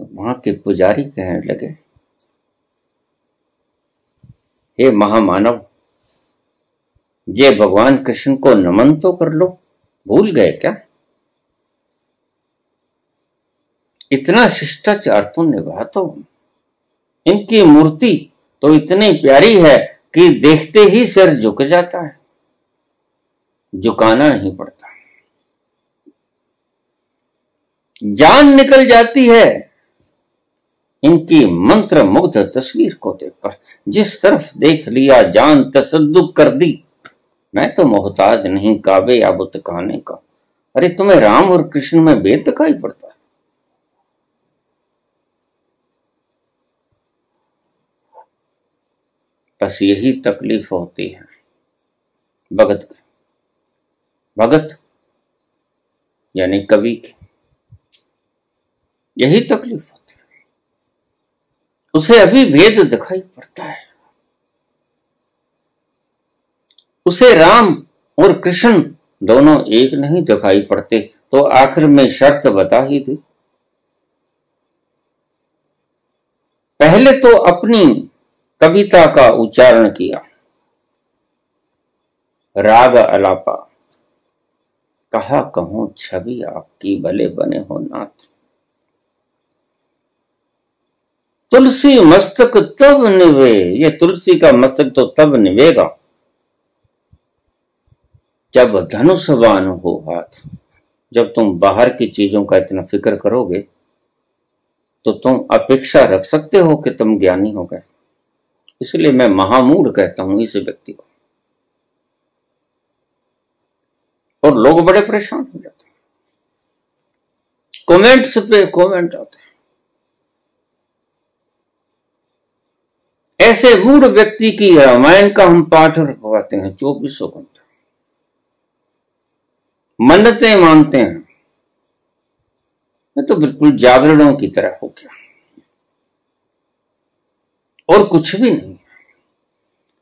तो वहां के पुजारी कहने लगे, हे महामानव, ये भगवान कृष्ण को नमन तो कर लो, भूल गए क्या? इतना शिष्टाचार तो निभा दो। इनकी मूर्ति तो इतनी प्यारी है कि देखते ही सिर झुक जाता है, झुकाना नहीं पड़ता। जान निकल जाती है इनकी मंत्र मुग्ध तस्वीर को देखकर। जिस तरफ देख लिया जान तसद्दुक कर दी, मैं तो मोहताज नहीं काबे या बुत खाने का। अरे तुम्हें राम और कृष्ण में भेद दिखाई पड़ता है? बस यही तकलीफ होती है भगत, भगत यानी कवि की यही तकलीफ होती है। उसे अभी भेद दिखाई पड़ता है, उसे राम और कृष्ण दोनों एक नहीं दिखाई पड़ते, तो आखिर में शर्त बता ही दी। पहले तो अपनी कविता का उच्चारण किया, राग अलापा, कहा कहूं छवि आपकी, भले बने हो नाथ। तुलसी मस्तक तब निवे, ये तुलसी का मस्तक तो तब निवेगा जब धनुषबाण हो हाथ। जब तुम बाहर की चीजों का इतना फिक्र करोगे तो तुम अपेक्षा रख सकते हो कि तुम ज्ञानी हो गए। इसलिए मैं महामूढ़ कहता हूं इस व्यक्ति को। और लोग बड़े परेशान हो जाते हैं, कमेंट्स पे कमेंट आते हैं। ऐसे मूढ़ व्यक्ति की रामायण का हम पाठ रखवाते हैं 24 घंटे, मन्नतें मानते हैं। ये तो बिल्कुल जागरणों की तरह हो गया और कुछ भी नहीं।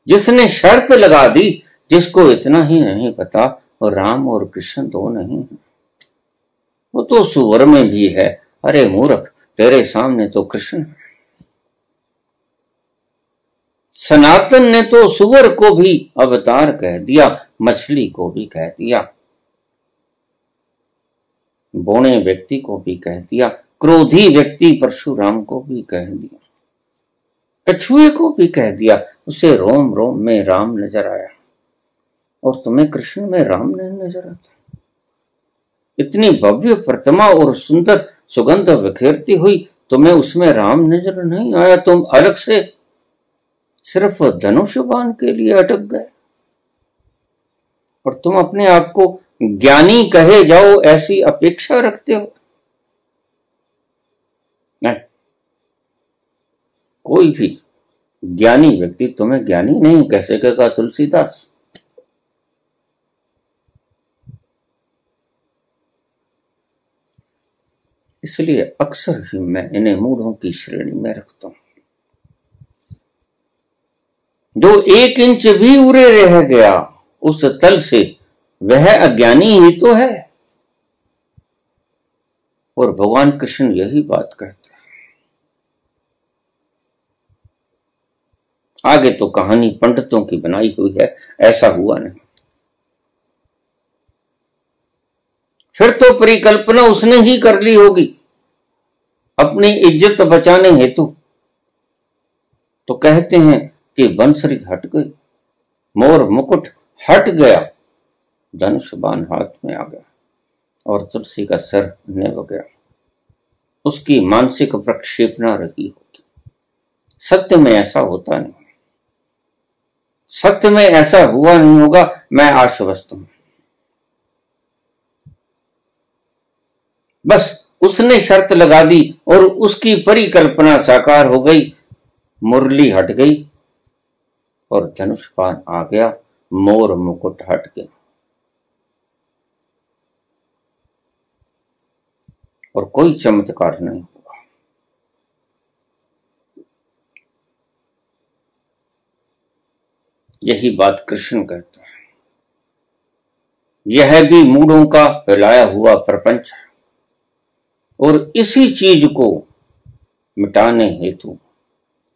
जिसने शर्त लगा दी, जिसको इतना ही नहीं पता और राम और कृष्ण दो नहीं है, वो तो सुवर में भी है। अरे मूर्ख, तेरे सामने तो कृष्ण है। सनातन ने तो सुवर को भी अवतार कह दिया, मछली को भी कह दिया, बौने व्यक्ति को भी कह दिया, क्रोधी व्यक्ति परशुराम को भी कह दिया, कछुए को भी कह दिया। उसे रोम रोम में राम नजर आया और तुम्हें कृष्ण में राम नहीं नजर आता। इतनी भव्य प्रतिमा और सुंदर सुगंध बिखेरती हुई तुम्हें उसमें राम नजर नहीं आया। तुम अलग से सिर्फ धनुष बाण के लिए अटक गए और तुम अपने आप को ज्ञानी कहे जाओ ऐसी अपेक्षा रखते हो। नहीं, कोई भी ज्ञानी व्यक्ति तुम्हें ज्ञानी नहीं कह सकेगा। तुलसीदास इसलिए अक्सर ही मैं इन्हें मूढ़ों की श्रेणी में रखता हूं। जो 1 इंच भी उड़े रह गया उस तल से, वह अज्ञानी ही तो है। और भगवान कृष्ण यही बात कहते हैं। आगे तो कहानी पंडितों की बनाई हुई है, ऐसा हुआ नहीं। फिर तो परिकल्पना उसने ही कर ली होगी अपनी इज्जत बचाने हेतु। तो कहते हैं कि बंसरी हट गई, मोर मुकुट हट गया, धनुष बाण हाथ में आ गया और तुलसी का सर निभ गया। उसकी मानसिक प्रक्षेपणा रही होगी। सत्य में ऐसा होता नहीं, सत्य में ऐसा हुआ नहीं होगा, मैं आश्वस्त हूं। बस उसने शर्त लगा दी और उसकी परिकल्पना साकार हो गई, मुरली हट गई और धनुष बाण आ गया, मोर मुकुट हट गया। और कोई चमत्कार नहीं हुआ। यही बात कृष्ण कहते हैं। यह भी मूढ़ों का फैलाया हुआ प्रपंच है और इसी चीज को मिटाने हेतु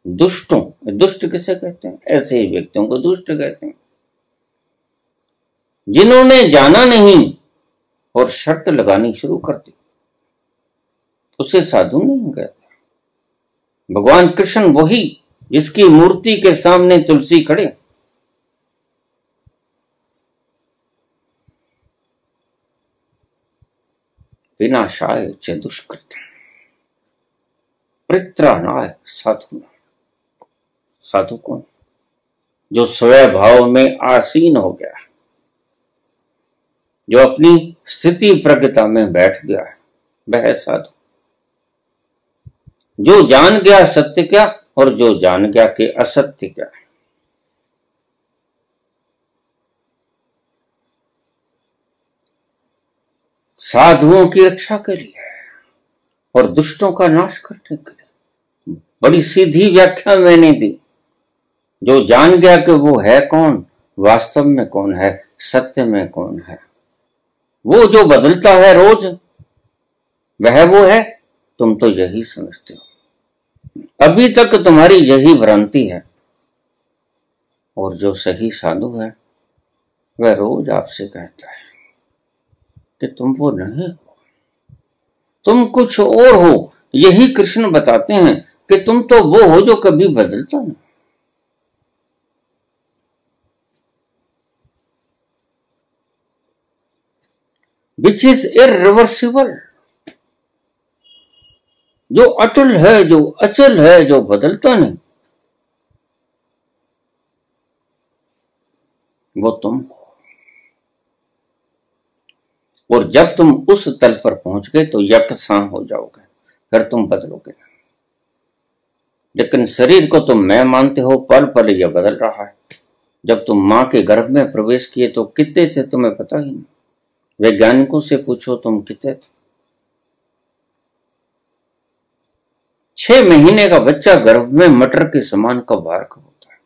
दुष्टों, दुष्ट किसे कहते हैं? ऐसे ही व्यक्तियों को दुष्ट कहते हैं, जिन्होंने जाना नहीं और शर्त लगानी शुरू कर दी, उसे साधु नहीं कहते। भगवान कृष्ण वही जिसकी मूर्ति के सामने तुलसी खड़े, विनाशाय च दुष्कृत परित्राणाय साधु। साधु कौन? जो स्वयं भाव में आसीन हो गया है, जो अपनी स्थिति प्रज्ञता में बैठ गया है, वह साधु। जो जान गया सत्य क्या और जो जान गया कि असत्य क्या है। साधुओं की रक्षा के लिए और दुष्टों का नाश करने के लिए। बड़ी सीधी व्याख्या मैंने दी। जो जान गया कि वो है कौन, वास्तव में कौन है, सत्य में कौन है, वो जो बदलता है रोज, वह वो है। तुम तो यही समझते हो, अभी तक तुम्हारी यही भ्रांति है। और जो सही साधु है वह रोज आपसे कहता है कि तुम वो नहीं हो, तुम कुछ और हो। यही कृष्ण बताते हैं कि तुम तो वो हो जो कभी बदलता नहीं। विच इज इरिवर्सिबल, जो अटल है, जो अचल है, जो बदलता नहीं, वो तुम हो। और जब तुम उस तल पर पहुंच गए तो यकसान हो जाओगे, फिर तुम बदलोगे। लेकिन शरीर को तुम मैं मानते हो, पल पल यह बदल रहा है। जब तुम मां के गर्भ में प्रवेश किए तो कितने थे तुम्हें पता ही नहीं। वैज्ञानिकों से पूछो तुम कितने थे। 6 महीने का बच्चा गर्भ में मटर के समान का भार का होता है।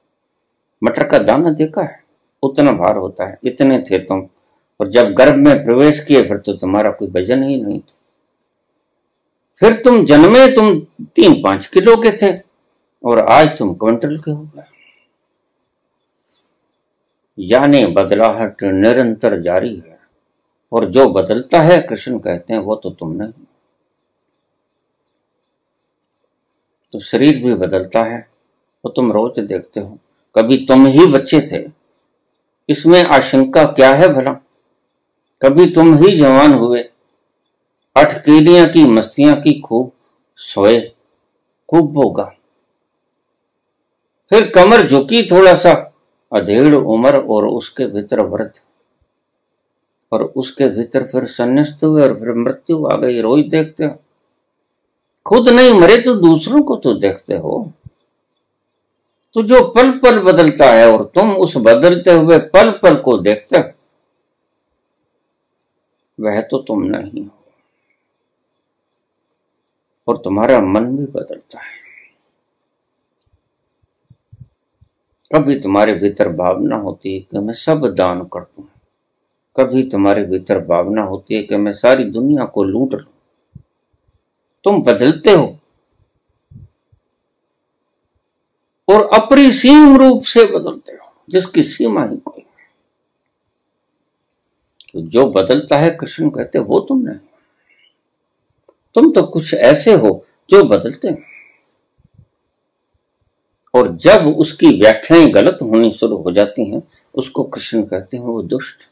मटर का दाना देखा है, उतना भार होता है, इतने थे तुम। और जब गर्भ में प्रवेश किए फिर तो तुम्हारा कोई वजन ही नहीं था। फिर तुम जन्मे, तुम 3-5 किलो के थे और आज तुम क्विंटल के हो गए। यानी बदलाहट निरंतर जारी है। और जो बदलता है, कृष्ण कहते हैं, वो तो तुम नहीं। तो शरीर भी बदलता है, वो तुम रोज देखते हो। कभी तुम ही बच्चे थे, इसमें आशंका क्या है भला? कभी तुम ही जवान हुए, 8 केलियां की मस्तियां की, खूब सोए, खूब भोगा। फिर कमर झुकी, थोड़ा सा अधेड़ उम्र और उसके भीतर व्रत, और उसके भीतर फिर संन्यास्त हुए और फिर मृत्यु आ गई। रोज देखते हो, खुद नहीं मरे तो दूसरों को तो देखते हो। तो जो पल पल बदलता है और तुम उस बदलते हुए पल पल को देखते हो, वह तो तुम नहीं हो। और तुम्हारा मन भी बदलता है। कभी तुम्हारे भीतर भावना होती है कि मैं सब दान कर दूं, कभी तुम्हारे भीतर भावना होती है कि मैं सारी दुनिया को लूट लूं। तुम बदलते हो और अपरिसीम रूप से बदलते हो, जिसकी सीमा ही कोई। तो जो बदलता है, कृष्ण कहते वो तुम नहीं, तुम तो कुछ ऐसे हो जो बदलते हो। और जब उसकी व्याख्याएं गलत होनी शुरू हो जाती हैं, उसको कृष्ण कहते हैं वो दुष्ट।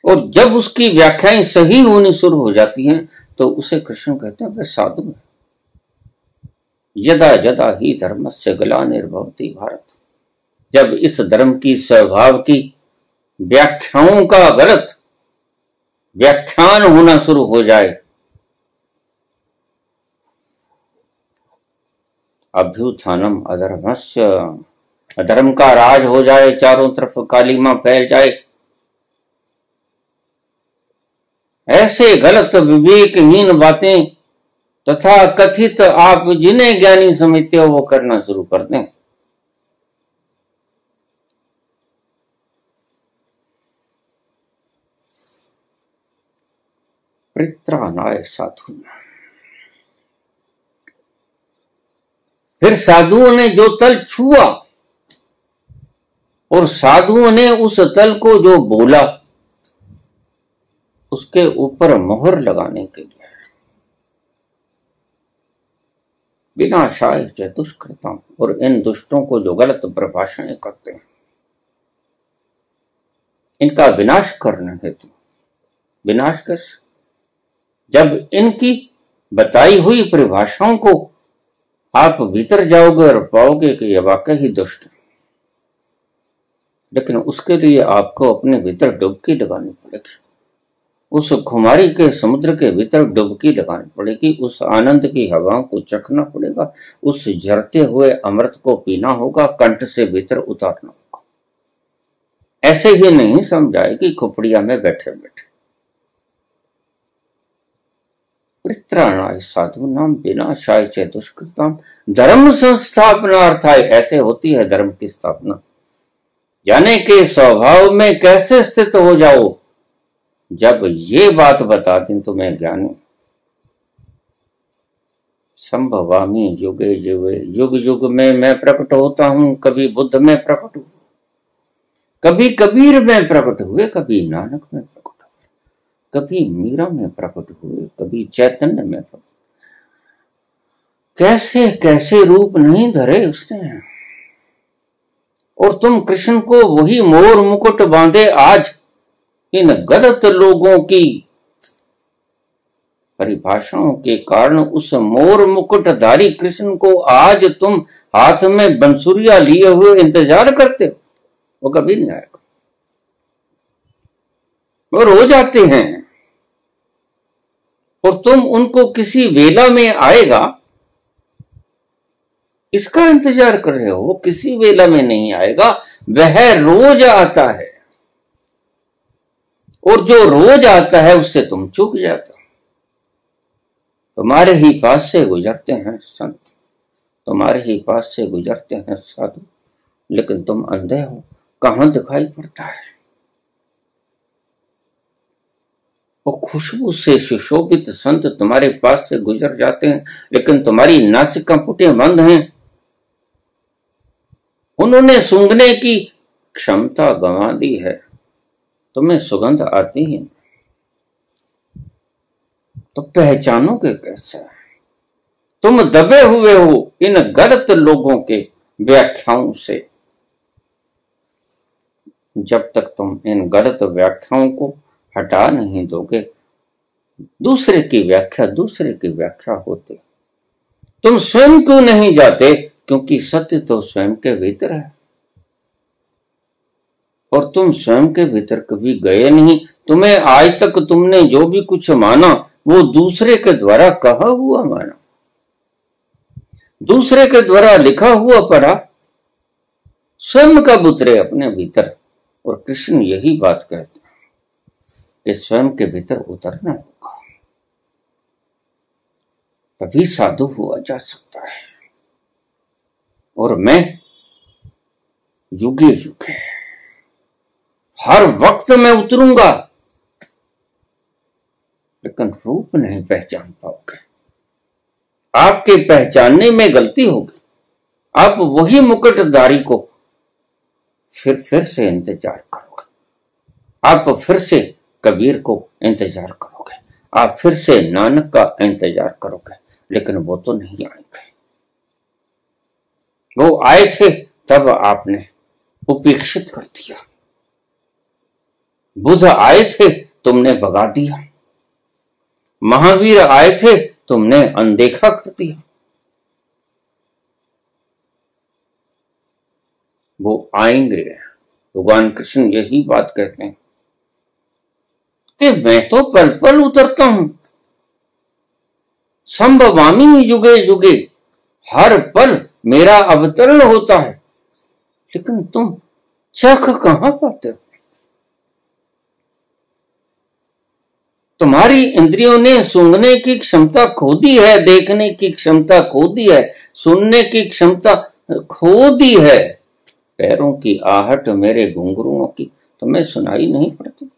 और जब उसकी व्याख्याएं सही होनी शुरू हो जाती हैं, तो उसे कृष्ण कहते हैं वह साधु है। यदा यदा ही धर्मस्य ग्लानिर्भवति भारत, जब इस धर्म की स्वभाव की व्याख्याओं का गलत व्याख्यान होना शुरू हो जाए, अभ्युत्थानम अधर्मस्य, अधर्म का राज हो जाए, चारों तरफ कालीमा फैल जाए, ऐसे गलत विवेकहीन बातें तथा कथित आप जिन्हें ज्ञानी समझते हो वो करना शुरू कर दें, परित्राणाय साधु। फिर साधुओं ने जो तल छुआ और साधुओं ने उस तल को जो बोला, उसके ऊपर मोहर लगाने के लिए विनाशाय च दुष्कृताम, और इन दुष्टों को जो गलत प्रभाषण करते हैं, इनका विनाश करने हेतु। विनाश कैसे? जब इनकी बताई हुई परिभाषाओं को आप भीतर जाओगे और पाओगे कि यह वाकई ही दुष्ट है, लेकिन उसके लिए आपको अपने भीतर डुबकी लगानी पड़ेगी, उस खुमारी के समुद्र के भीतर डुबकी लगानी पड़ेगी, उस आनंद की हवाओं को चखना पड़ेगा, उस झरते हुए अमृत को पीना होगा, कंठ से भीतर उतारना होगा। ऐसे ही नहीं समझाए कि खोपड़िया में बैठे बैठे। परित्राणाय साधु नाम विनाशाय च दुष्कृताम धर्म संस्थापना अर्थाय, ऐसे होती है धर्म की स्थापना। यानी कि स्वभाव में कैसे स्थित हो जाओ, जब ये बात बता दें तुम्हें ज्ञानी, संभवामी युगे युगे, युग युग में मैं प्रकट होता हूं, कभी बुद्ध में प्रकट हुए, कभी कबीर में प्रकट हुए, कभी नानक में प्रकट हुए, कभी मीरा में प्रकट हुए, कभी चैतन्य में प्रकट। कैसे कैसे रूप नहीं धरे उसने। और तुम कृष्ण को वही मोर मुकुट बांधे आज इन गलत लोगों की परिभाषाओं के कारण, उस मोर मुकुटधारी कृष्ण को आज तुम हाथ में बंसुरिया लिए हुए इंतजार करते हो, वो कभी नहीं आएगा। वो रोज आते हैं और तुम उनको किसी वेला में आएगा इसका इंतजार कर रहे हो। वो किसी वेला में नहीं आएगा, वह रोज आता है, और जो रोज आता है उससे तुम चूक जाते हो। तुम्हारे ही पास से गुजरते हैं संत, तुम्हारे ही पास से गुजरते हैं साधु, लेकिन तुम अंधे हो, कहां दिखाई पड़ता है। वो खुशबू से सुशोभित संत तुम्हारे पास से गुजर जाते हैं, लेकिन तुम्हारी नासिका पुटें बंद हैं, उन्होंने सूंघने की क्षमता गंवा दी है, तुम्हें सुगंध आती है तो पहचानोगे कैसे। तुम दबे हुए हो इन गलत लोगों के व्याख्याओं से। जब तक तुम इन गलत व्याख्याओं को हटा नहीं दोगे, दूसरे की व्याख्या होती। तुम स्वयं क्यों नहीं जाते? क्योंकि सत्य तो स्वयं के भीतर है, और तुम स्वयं के भीतर कभी गए नहीं। तुम्हें आज तक तुमने जो भी कुछ माना वो दूसरे के द्वारा कहा हुआ माना, दूसरे के द्वारा लिखा हुआ पढ़ा, स्वयं कब उतरे अपने भीतर। और कृष्ण यही बात कहते हैं कि स्वयं के भीतर उतरना होगा। तभी साधु हुआ जा सकता है। और मैं युगे युगे हर वक्त मैं उतरूंगा, लेकिन रूप नहीं पहचान पाओगे। आपके पहचानने में गलती होगी। आप वही मुकुटधारी को फिर से इंतजार करोगे, आप फिर से कबीर को इंतजार करोगे, आप फिर से नानक का इंतजार करोगे, लेकिन वो तो नहीं आएंगे। वो आए थे तब आपने उपेक्षित कर दिया। बुद्ध आए थे, तुमने भगा दिया। महावीर आए थे, तुमने अनदेखा कर दिया। वो आएंगे। भगवान कृष्ण यही बात कहते हैं कि मैं तो पल पल उतरता हूं, संभवामी युगे युगे, हर पल मेरा अवतरण होता है, लेकिन तुम चख कहां पाते हो? तुम्हारी इंद्रियों ने सूंघने की क्षमता खो दी है, देखने की क्षमता खो दी है, सुनने की क्षमता खो दी है। पैरों की आहट मेरे घुंघरुओं की तुम्हें सुनाई नहीं पड़ती?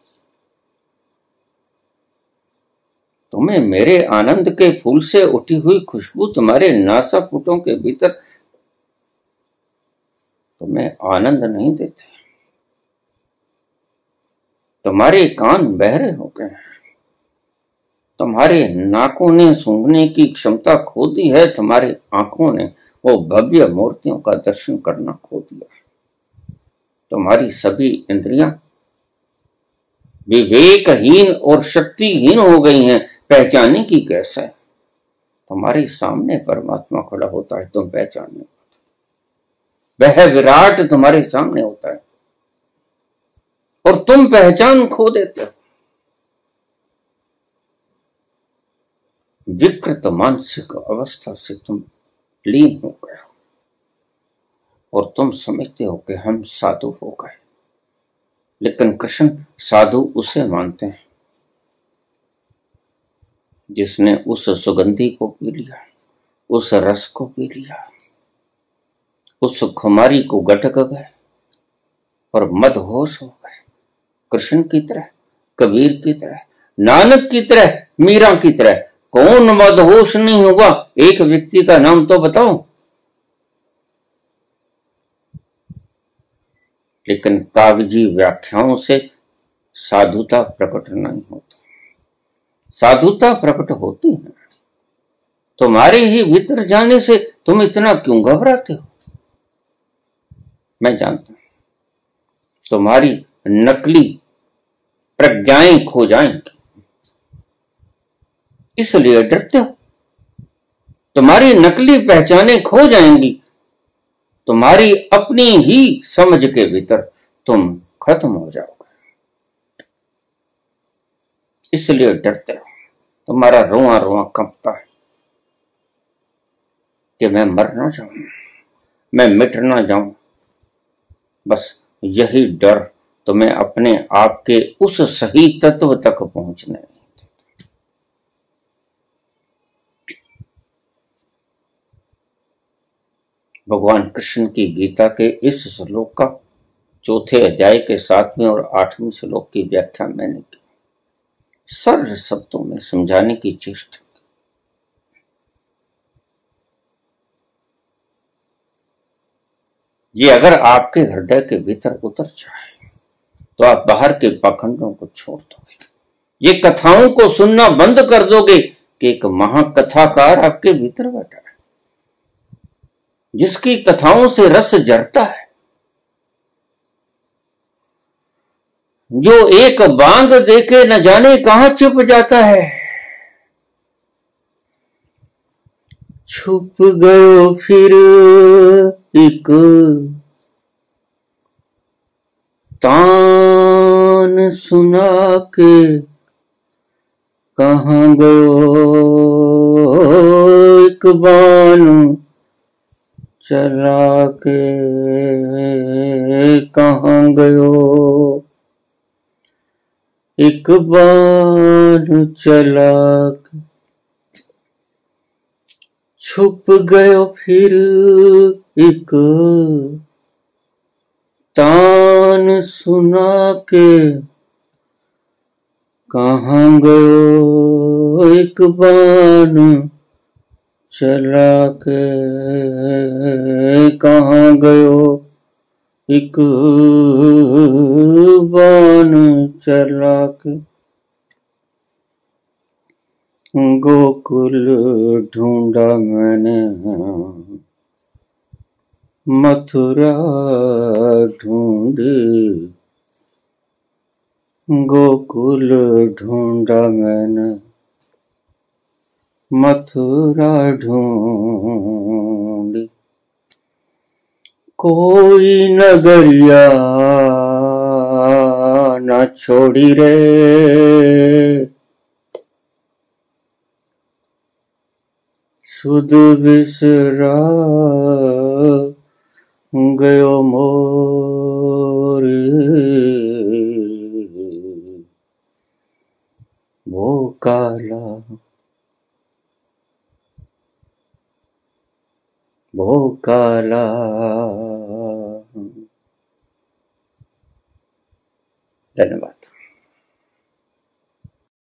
तुम्हें मेरे आनंद के फूल से उठी हुई खुशबू तुम्हारे नासापुटों के भीतर तुम्हें आनंद नहीं देते? तुम्हारे कान बहरे हो गए हैं, तुम्हारे नाकों ने सूंघने की क्षमता खो दी है, तुम्हारी आंखों ने वो भव्य मूर्तियों का दर्शन करना खो दिया है। तुम्हारी सभी इंद्रियां विवेकहीन और शक्तिहीन हो गई हैं, पहचाने की कैसे? तुम्हारे सामने परमात्मा खड़ा होता है, तुम पहचान नहीं पाते। वह विराट तुम्हारे सामने होता है और तुम पहचान खो देते हो। विकृत मानसिक अवस्था से तुम लीन हो गए हो और तुम समझते हो कि हम साधु हो गए। लेकिन कृष्ण साधु उसे मानते हैं जिसने उस सुगंधी को पी लिया, उस रस को पी लिया, उस खुमारी को गटक गए और मदहोश हो गए। कृष्ण की तरह, कबीर की तरह, नानक की तरह, मीरा की तरह। कौन मदहोश नहीं होगा? एक व्यक्ति का नाम तो बताओ। लेकिन कागजी व्याख्याओं से साधुता प्रकट नहीं होती। साधुता प्रकट होती है तुम्हारे ही भीतर जाने से। तुम इतना क्यों घबराते हो? मैं जानता हूं तुम्हारी नकली प्रज्ञाएं खो जाएंगी, इसलिए डरते हो। तुम्हारी नकली पहचानें खो जाएंगी, तुम्हारी अपनी ही समझ के भीतर तुम खत्म हो जाओगे, इसलिए डरते हो। तुम्हारा रोआ रोआ कंपता है कि मैं मर ना जाऊं, मैं मिट ना जाऊं। बस यही डर तुम्हें अपने आप के उस सही तत्व तक पहुंचने नहीं देता। भगवान कृष्ण की गीता के इस श्लोक का चौथे अध्याय के 7वें और 8वें श्लोक की व्याख्या मैंने की, सरल शब्दों में समझाने की चेष्टा। ये अगर आपके हृदय के भीतर उतर जाए तो आप बाहर के पाखंडों को छोड़ दोगे। ये कथाओं को सुनना बंद कर दोगे कि एक महाकथाकार आपके भीतर बैठा है, जिसकी कथाओं से रस जरता है, जो एक बांग देके न जाने कहां छुप जाता है। छुप गयो फिर एक तान सुना के, कहां गयो एक बान चला के, कहां गयो एक बान चला के। छुप गयो फिर एक तान सुना के, कहाँ गयो एक बान चला के, कहाँ गयो एक बान चला के। गोकुल ढूंढा मैंने मथुरा ढूंढी, गोकुल ढूंढा मैंने मथुरा ढूंढी। कोई नगरिया न छोड़ी रे, सुध बिसरा गयो मोरी, वो काला वो काला। धन्यवाद।